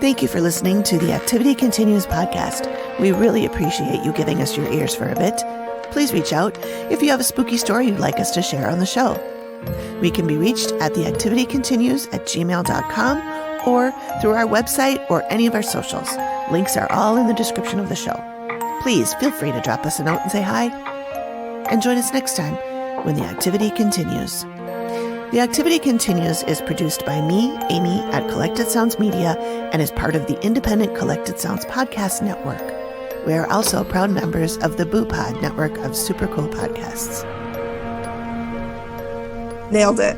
Thank you for listening to the Activity Continues podcast. We really appreciate you giving us your ears for a bit. Please reach out if you have a spooky story you'd like us to share on the show. We can be reached at theactivitycontinues@gmail.com or through our website or any of our socials. Links are all in the description of the show. Please feel free to drop us a note and say hi. And join us next time when the activity continues. The Activity Continues is produced by me, Amy, at Collected Sounds Media and is part of the independent Collected Sounds podcast network. We are also proud members of the Boo Pod network of super cool podcasts. Nailed it.